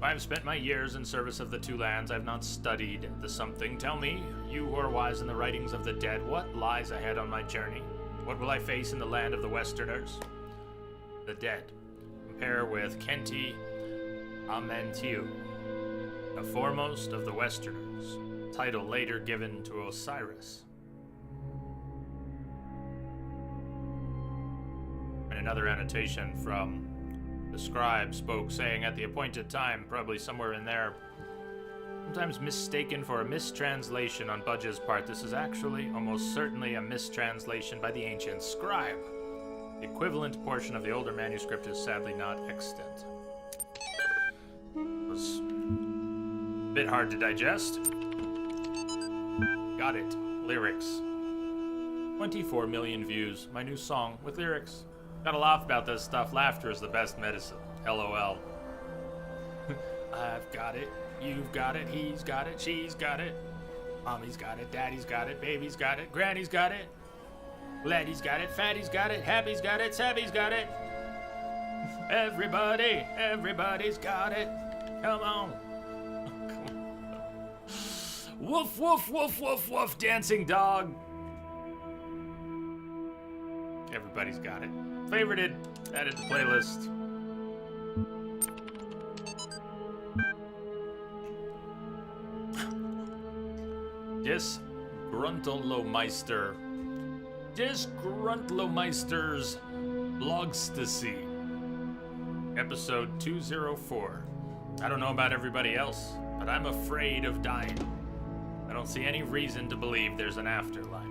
I have spent my years in service of the two lands. I have not studied the something. Tell me, you who are wise in the writings of the dead, what lies ahead on my journey? What will I face in the land of the Westerners? The dead. Compare with Kenti Amentiu, the foremost of the Westerners, title later given to Osiris. And another annotation from the scribe spoke, saying, at the appointed time, probably somewhere in there, sometimes mistaken for a mistranslation on Budge's part, this is actually almost certainly a mistranslation by the ancient scribe. The equivalent portion of the older manuscript is sadly not extant. It was a bit hard to digest. Got it. Lyrics. 24 million views. My new song with lyrics. Gotta laugh about this stuff. Laughter is the best medicine. LOL. I've got it. You've got it. He's got it. She's got it. Mommy's got it. Daddy's got it. Baby's got it. Granny's got it. Laddie's got it. Fatty's got it. Happy's got it. Savvy's got it. Everybody's got it. Come on. Woof, woof, woof, woof, woof, dancing dog. Everybody's got it. Favorited, added to playlist. Disgruntlemeister's Blogstasy. Episode 204. I don't know about everybody else, but I'm afraid of dying. I don't see any reason to believe there's an afterlife.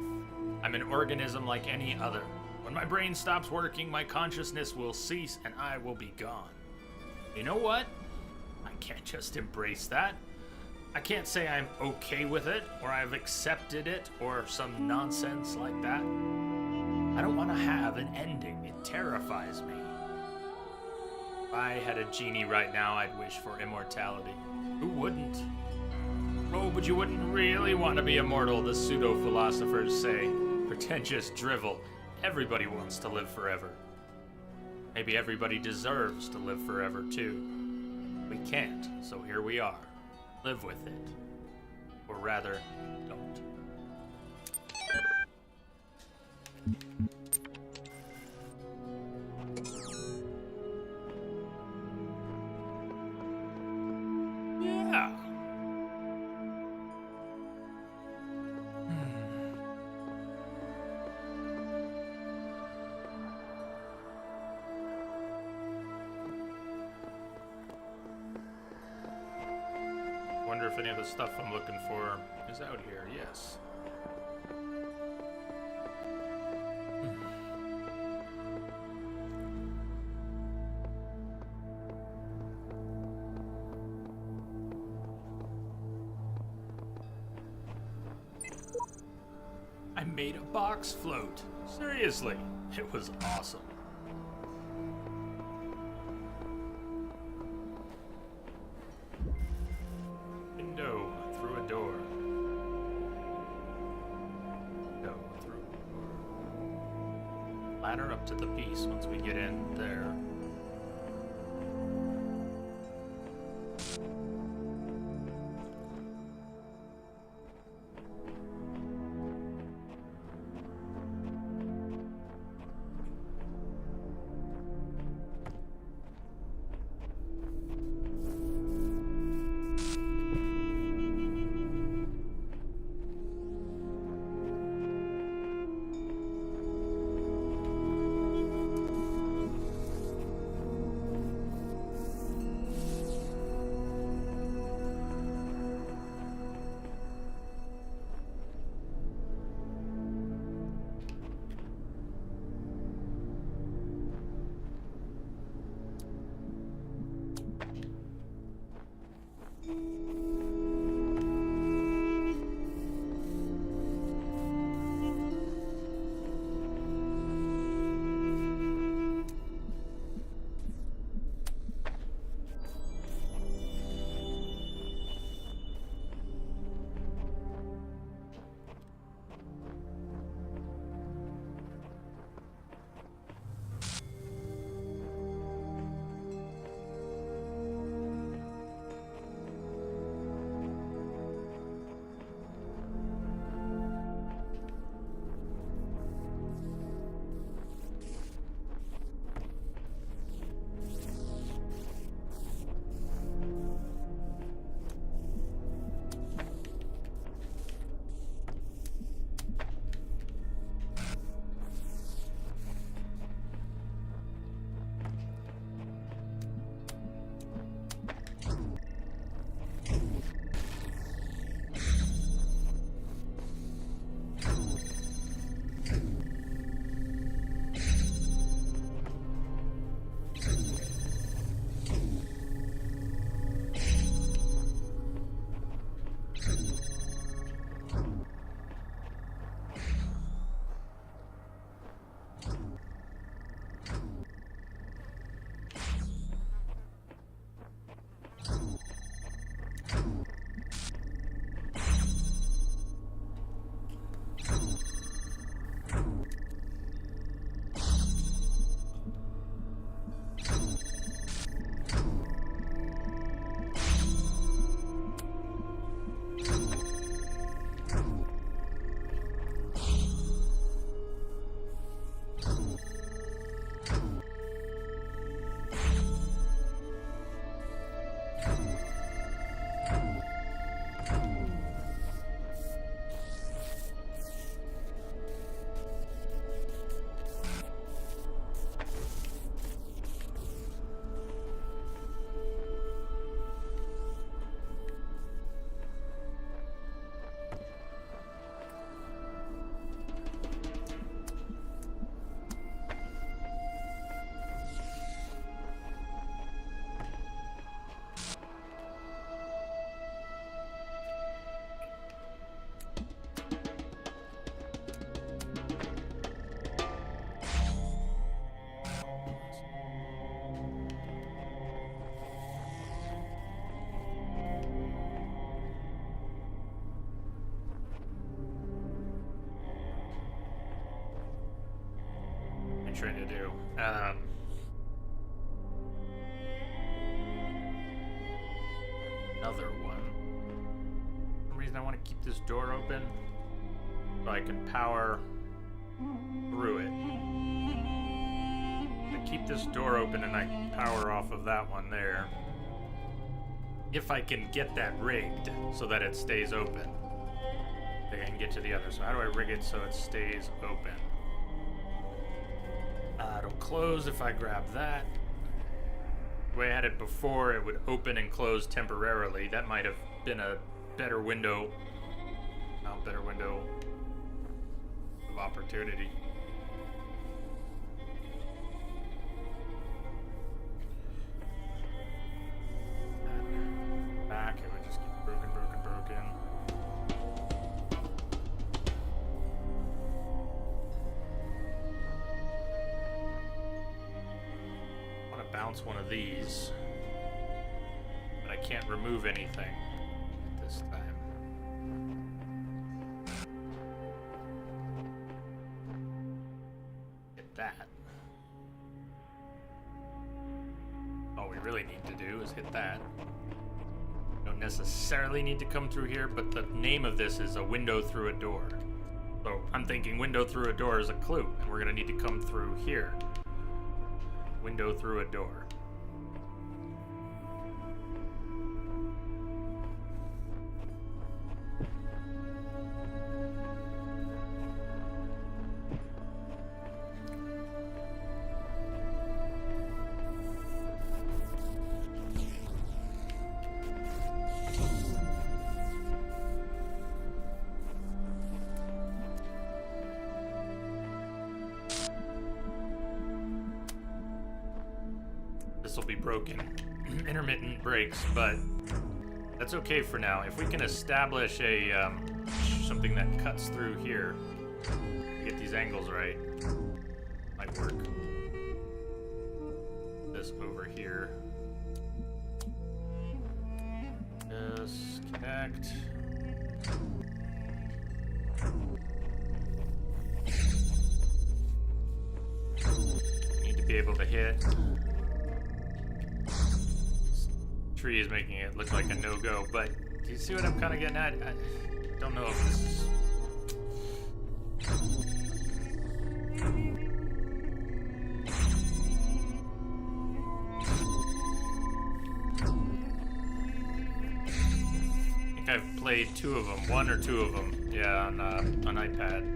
I'm an organism like any other. When my brain stops working, my consciousness will cease and I will be gone. You know what? I can't just embrace that. I can't say I'm okay with it, or I've accepted it, or some nonsense like that. I don't want to have an ending. It terrifies me. If I had a genie right now, I'd wish for immortality. Who wouldn't? Oh, but you wouldn't really want to be immortal, the pseudo-philosophers say. Pretentious drivel. Everybody wants to live forever. Maybe everybody deserves to live forever, too. We can't, so here we are. Live with it. Or rather, don't. Yeah. Wonder if any of the stuff I'm looking for is out here. Yes. I made a box float. Seriously, it was awesome. Window through a door. Window through a door. Ladder up to the piece once we get in there. trying to do? Another one. For some reason I want to keep this door open so I can power through it. I keep this door open and I power off of that one there. If I can get that rigged so that it stays open, I can get to the other. So how do I rig it so it stays open? It'll close if I grab that. The way I had it before, it would open and close temporarily. That might have been a better window. Better window of opportunity. Back, it would just keep broken. I want to bounce one of these, but I can't remove anything this time. Hit that. All we really need to do is hit that. Don't necessarily need to come through here, but the name of this is a window through a door. So I'm thinking window through a door is a clue, and we're gonna need to come through here. Window through a door. This will be broken. Intermittent breaks, but that's okay for now. If we can establish a something that cuts through here, get these angles right, might work. This over here. Disconnect. Need to be able to hit. Tree is making it look like a no-go, but do you see what I'm kind of getting at? I don't know if this is... I think I've played two of them, one or two of them, yeah, on iPad.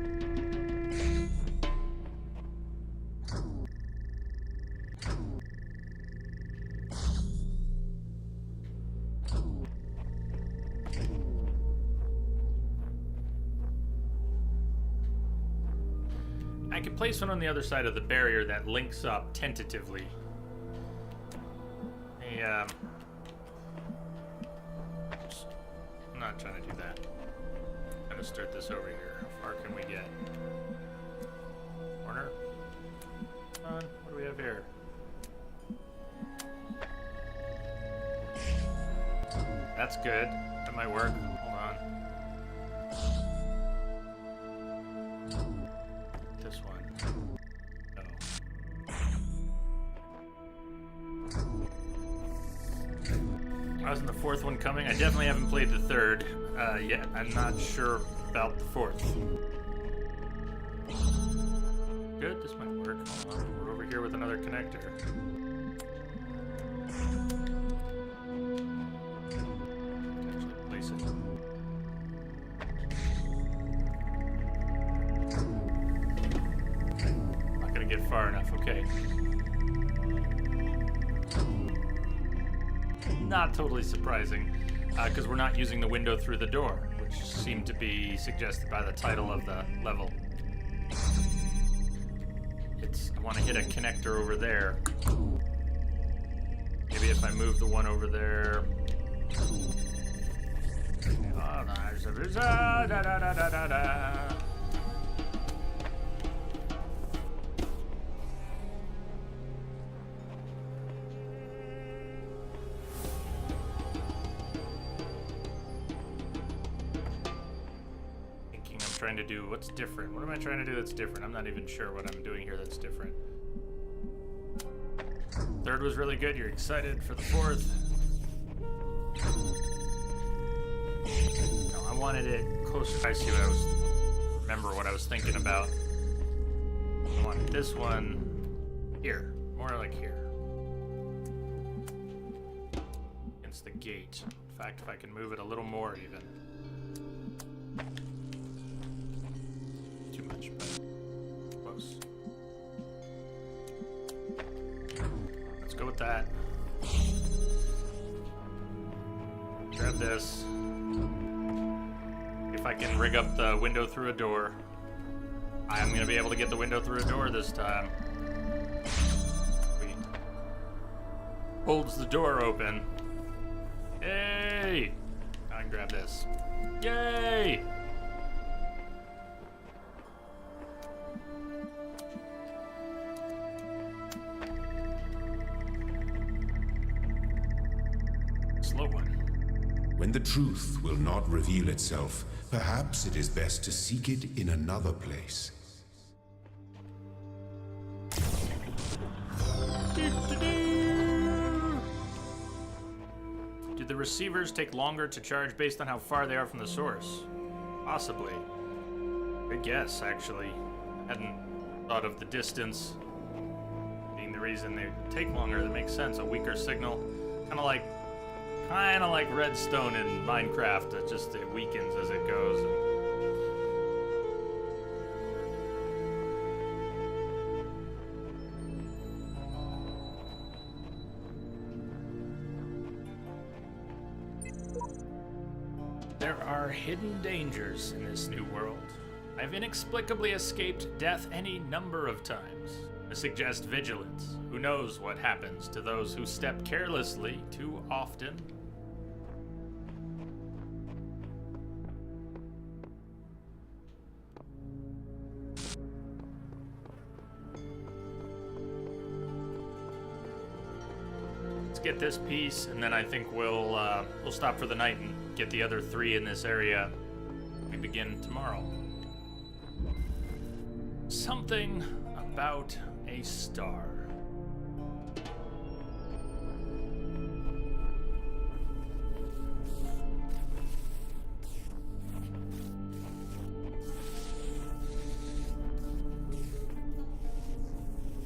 I can place one on the other side of the barrier that links up tentatively. I'm not trying to do that. I'm gonna start this over here. How far can we get? Corner? Come on, what do we have here? That's good. That might work. Hold on. This one. Oh. Wasn't the fourth one coming? I definitely haven't played the third yet. I'm not sure about the fourth. Good, this might work. Hold on. We're over here with another connector. Actually place it. Not gonna get far enough, okay. Not totally surprising, because we're not using the window through the door, which seemed to be suggested by the title of the level. I want to hit a connector over there. Maybe if I move the one over there. Trying to do what's different. What am I trying to do that's different? I'm not even sure what I'm doing here that's different. Third was really good. You're excited for the fourth. No, I wanted it closer. I see what I was. Remember what I was thinking about. I wanted this one here, more like here, against the gate. In fact, if I can move it a little more, even. Too much, but close. Let's go with that. Grab this. If I can rig up the window through a door. I'm going to be able to get the window through a door this time. Sweet. Holds the door open. Yay! I can grab this. Yay! Slow one. When the truth will not reveal itself, perhaps it is best to seek it in another place. Do the receivers take longer to charge based on how far they are from the source? Possibly. Good guess, actually. Hadn't thought of the distance being the reason they take longer. That makes sense. A weaker signal. Kind of like redstone in Minecraft. It weakens as it goes. There are hidden dangers in this new world. I've inexplicably escaped death any number of times. I suggest vigilance. Who knows what happens to those who step carelessly too often? Let's get this piece, and then I think we'll stop for the night and get the other 3 in this area. We begin tomorrow. Something about a star.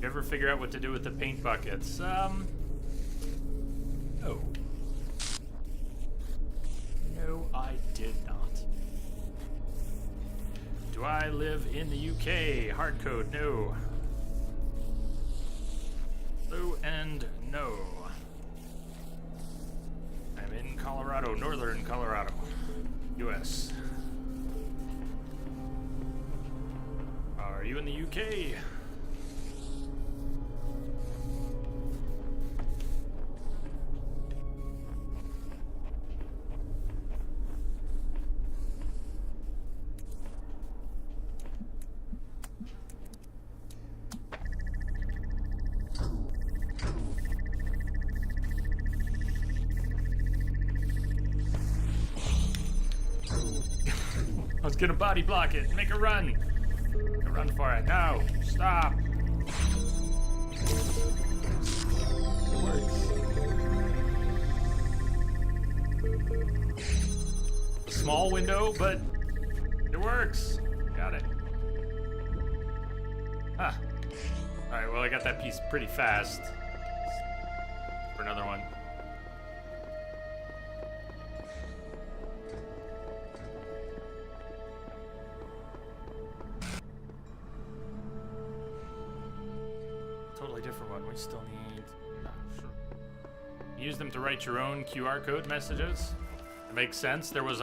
You ever figure out what to do with the paint buckets? No. No, I did not. Do I live in the UK? Hard code, no. Blue and no. I'm in Colorado, northern Colorado, US. Are you in the UK? I was gonna body block it. Make a run. Make a run for it. No. Stop. It works. A small window, but it works. Got it. Huh. Alright, well, I got that piece pretty fast. For another one. Totally different one. We still need... Use them to write your own QR code messages. It makes sense. There was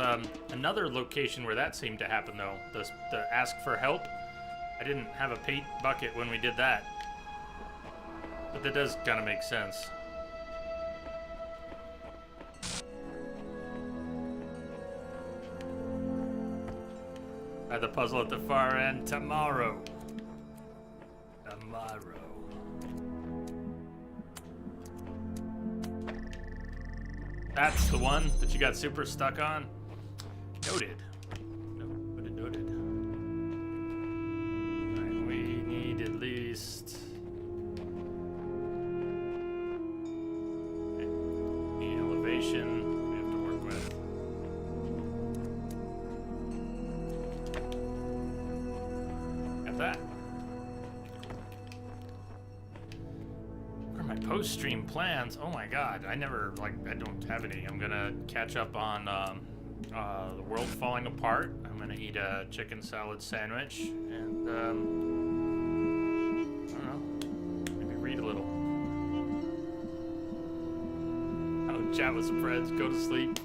another location where that seemed to happen, though. The ask for help. I didn't have a paint bucket when we did that. But that does kind of make sense. The puzzle at the far end tomorrow. That's the one that you got super stuck on. Noted. Noted. Alright, we need at least post-stream plans. Oh my god, I don't have any. I'm gonna catch up on the world falling apart. I'm gonna eat a chicken salad sandwich and I don't know, maybe read a little. I'll chat with some friends, go to sleep.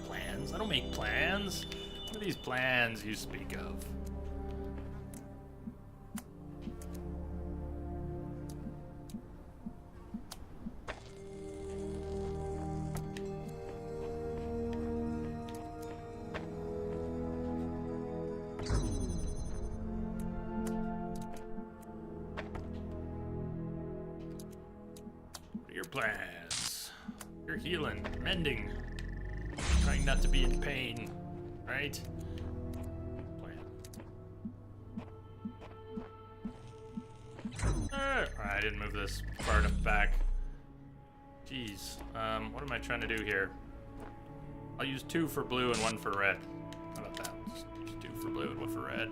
Plans? I don't make plans. What are these plans you speak of? Plans. You're healing, mending, trying not to be in pain, right? Plan. I didn't move this far enough back. Jeez. What am I trying to do here? I'll use 2 for blue and 1 for red. How about that? Just use 2 for blue and 1 for red.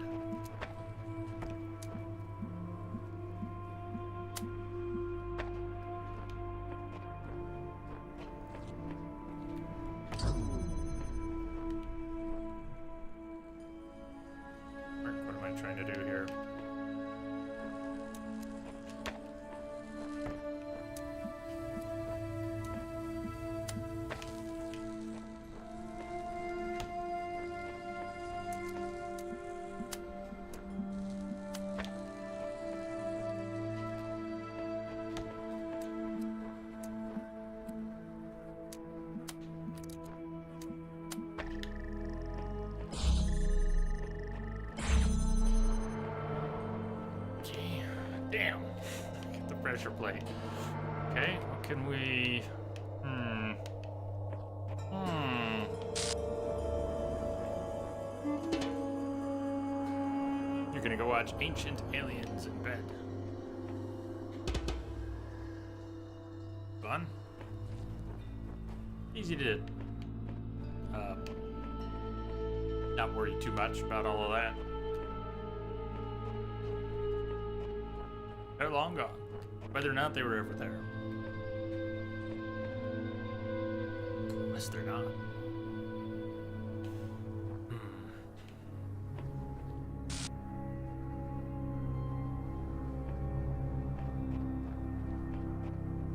Damn. Get the pressure plate. Okay, what can we... You're gonna go watch Ancient Aliens in bed. Fun. Easy to... not worry too much about all of that. They're long gone, whether or not they were ever there. Unless they're not.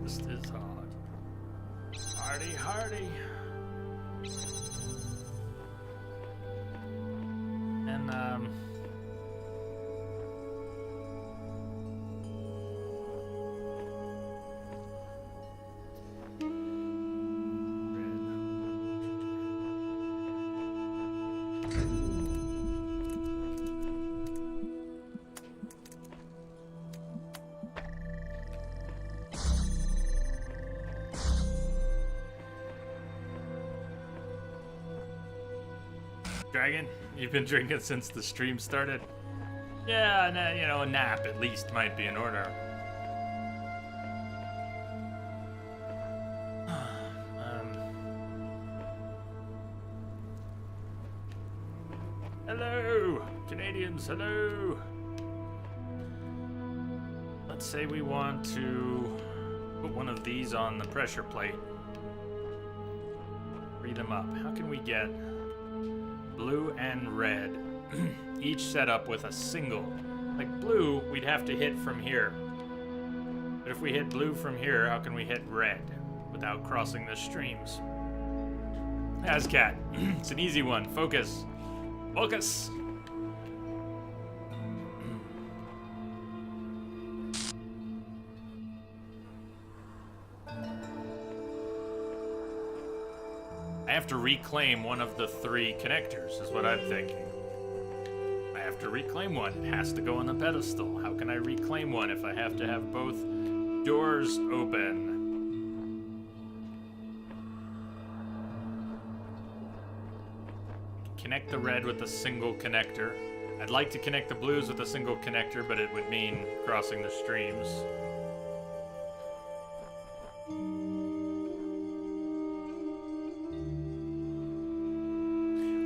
This is hard. Hardy, hardy. And, Dragon, you've been drinking since the stream started? Yeah, you know, a nap at least might be in order. Hello, Canadians, hello. Let's say we want to put one of these on the pressure plate. Read them up. How can we get blue and red each set up with a single? Like blue, we'd have to hit from here. But if we hit blue from here, how can we hit red without crossing the streams? Ascat, it's an easy one. Focus. Focus. I have to reclaim one of the 3 connectors, is what I'm thinking. I have to reclaim one. It has to go on the pedestal. How can I reclaim one if I have to have both doors open? Connect the red with a single connector. I'd like to connect the blues with a single connector, but it would mean crossing the streams.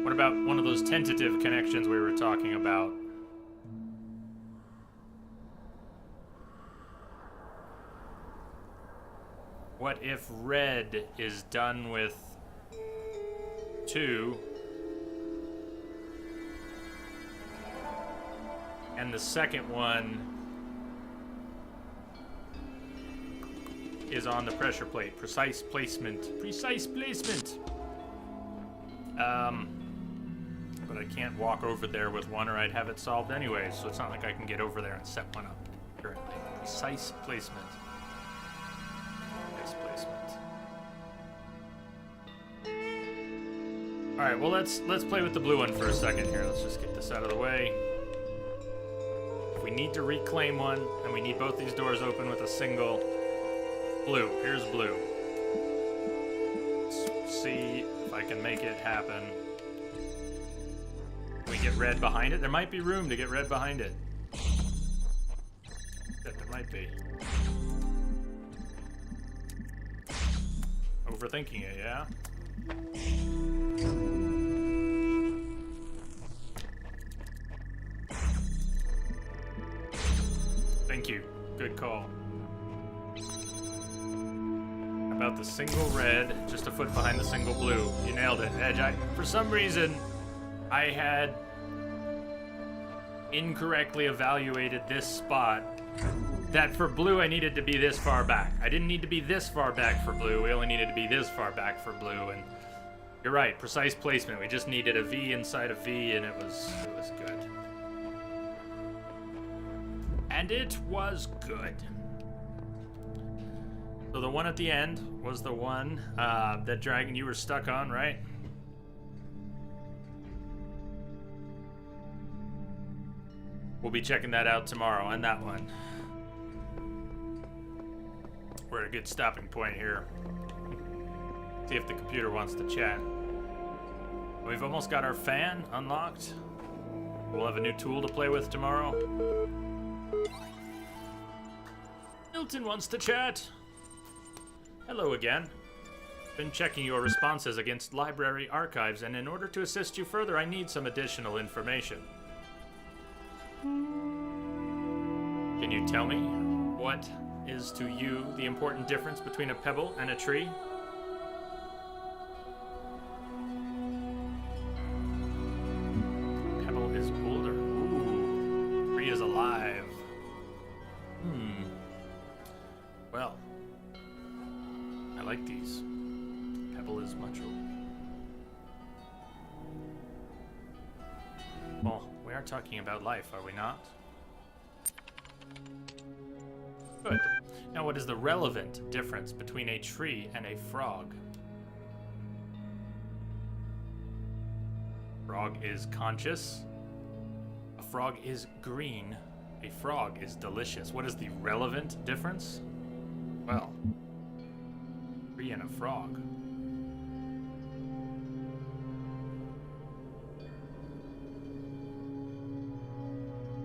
What about one of those tentative connections we were talking about? What if red is done with 2 and the second one is on the pressure plate? Precise placement. Precise placement. But I can't walk over there with one or I'd have it solved anyway, so it's not like I can get over there and set one up currently. Precise placement. Precise placement. Alright, well let's play with the blue one for a second here. Let's just get this out of the way. If we need to reclaim one, and we need both these doors open with a single blue. Here's blue. Let's see if I can make it happen. Can we get red behind it? There might be room to get red behind it. There might be. Overthinking it, yeah? Thank you. Good call. About the single red, just a foot behind the single blue. You nailed it, Edge. For some reason, I had incorrectly evaluated this spot. That for blue, I needed to be this far back. I didn't need to be this far back for blue. We only needed to be this far back for blue. And you're right, precise placement. We just needed a V inside a V, and it was good. And it was good. So the one at the end was the one that dragon you were stuck on, right? We'll be checking that out tomorrow, and that one. We're at a good stopping point here. See if the computer wants to chat. We've almost got our fan unlocked. We'll have a new tool to play with tomorrow. Milton wants to chat. Hello again. Been checking your responses against library archives, and in order to assist you further, I need some additional information. Can you tell me what is to you the important difference between a pebble and a tree? Pebble is older. Ooh. Tree is alive. Well, I like these. Pebble is much older. Well, we are talking about life, are we not? Good. Now, what is the relevant difference between a tree and a frog? Frog is conscious. A frog is green. A frog is delicious. What is the relevant difference? Well, tree and a frog.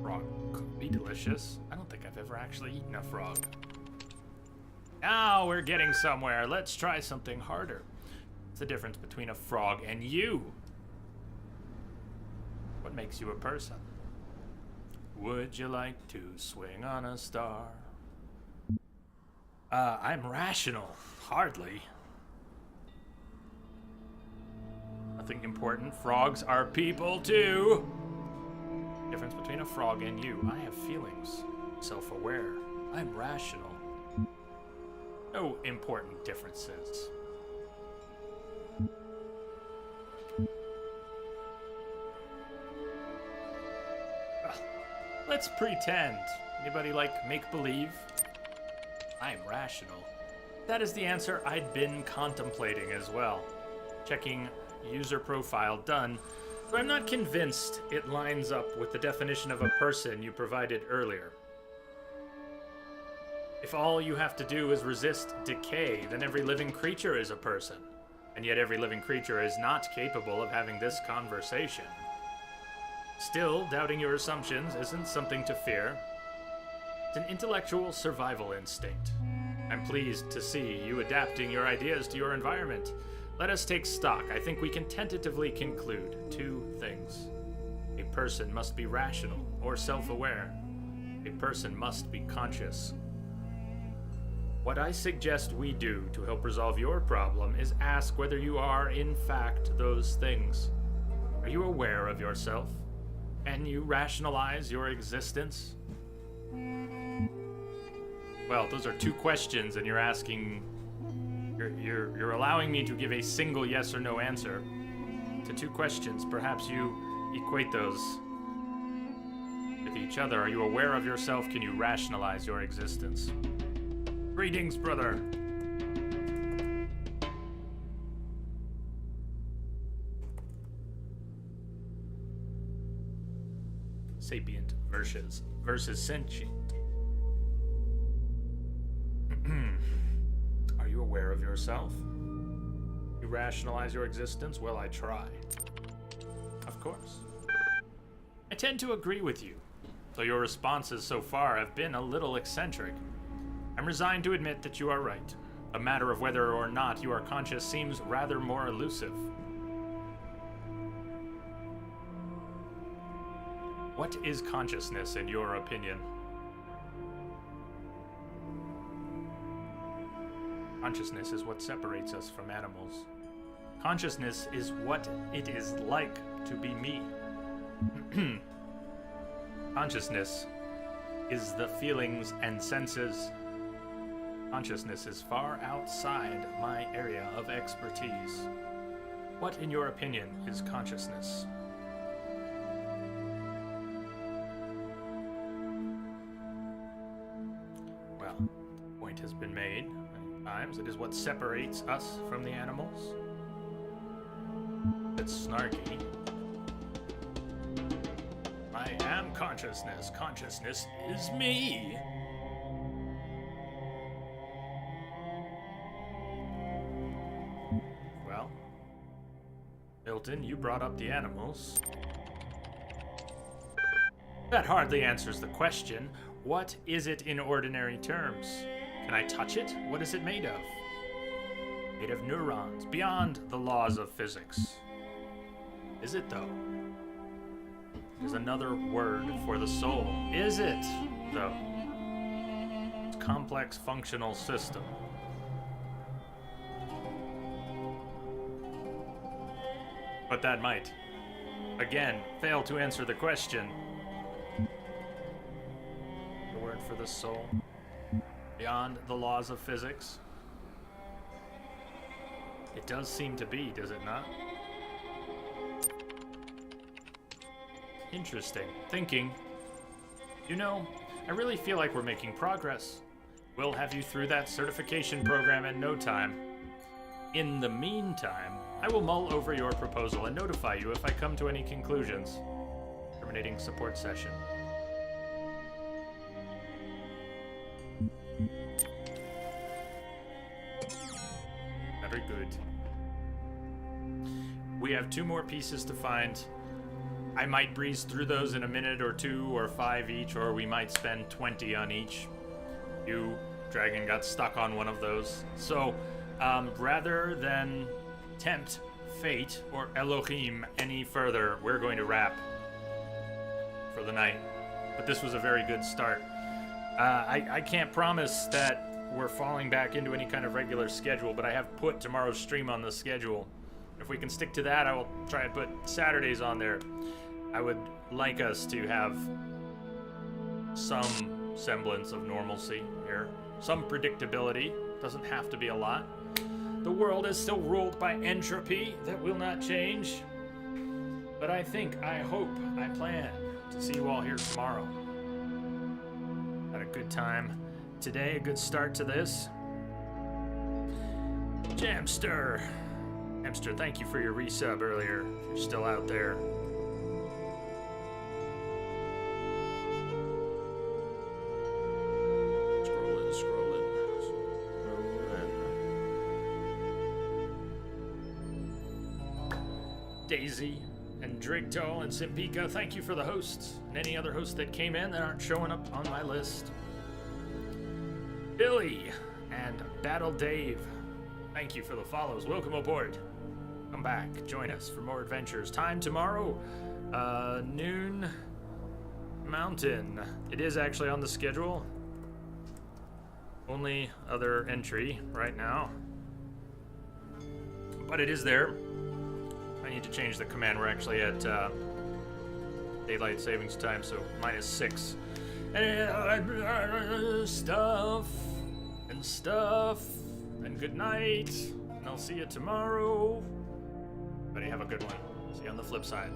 Frog could be delicious. I don't think I've ever actually eaten a frog. Now we're getting somewhere. Let's try something harder. What's the difference between a frog and you? What makes you a person? Would you like to swing on a star? I'm rational. Hardly. Nothing important. Frogs are people too. Difference between a frog and you. I have feelings. Self-aware. I'm rational. No important differences. Let's pretend. Anybody like make-believe? I'm rational. That is the answer I'd been contemplating as well. Checking user profile done, but I'm not convinced it lines up with the definition of a person you provided earlier. If all you have to do is resist decay, then every living creature is a person. And yet every living creature is not capable of having this conversation. Still, doubting your assumptions isn't something to fear. It's an intellectual survival instinct. I'm pleased to see you adapting your ideas to your environment. Let us take stock. I think we can tentatively conclude 2 things. A person must be rational or self-aware. A person must be conscious. What I suggest we do to help resolve your problem is ask whether you are, in fact, those things. Are you aware of yourself? Can you rationalize your existence? Well, those are two questions, and you're asking... You're allowing me to give a single yes or no answer to two questions. Perhaps you equate those with each other. Are you aware of yourself? Can you rationalize your existence? Greetings, brother. Sapient versus sentient. Are you aware of yourself? You rationalize your existence? Well, I try. Of course. I tend to agree with you, though your responses so far have been a little eccentric. I'm resigned to admit that you are right. A matter of whether or not you are conscious seems rather more elusive. What is consciousness, in your opinion? Consciousness is what separates us from animals. Consciousness is what it is like to be me. Consciousness is the feelings and senses. Consciousness is far outside my area of expertise. What, in your opinion, is consciousness? Well, the point has been made many times. It is what separates us from the animals. It's snarky. I am consciousness. Consciousness is me. Well, Milton, you brought up the animals. That hardly answers the question. What is it in ordinary terms? Can I touch it? What is it made of? Made of neurons, beyond the laws of physics. Is it, though? There's another word for the soul. Is it, though? It's a complex functional system. But that might, again, fail to answer the question. The word for the soul. Beyond the laws of physics. It does seem to be, does it not? Interesting. Thinking. You know, I really feel like we're making progress. We'll have you through that certification program in no time. In the meantime, I will mull over your proposal and notify you if I come to any conclusions. Terminating support session. Very good. We have 2 more pieces to find. I might breeze through those in a minute or 2 or 5 each, or we might spend 20 on each. You, Dragon, got stuck on one of those. So, rather than tempt fate or Elohim any further, we're going to wrap for the night. But this was a very good start. I can't promise that we're falling back into any kind of regular schedule, but I have put tomorrow's stream on the schedule. If we can stick to that, I will try and put Saturdays on there. I would like us to have some semblance of normalcy here. Some predictability. Doesn't have to be a lot. The world is still ruled by entropy. That will not change. But I hope, I plan to see you all here tomorrow. Had a good time today, a good start to this. Jamster, thank you for your resub earlier. If you're still out there. Scrolling. Daisy and Drigto and Simpika, thank you for the hosts. And any other hosts that came in that aren't showing up on my list. Billy and Battle Dave, thank you for the follows. Welcome aboard. Come back, join us for more adventures. Time tomorrow, noon mountain. It is actually on the schedule. Only other entry right now. But it is there. I need to change the command. We're actually at daylight savings time, so -6. And stuff. And good night. And I'll see you tomorrow. Everybody have a good one. See you on the flip side.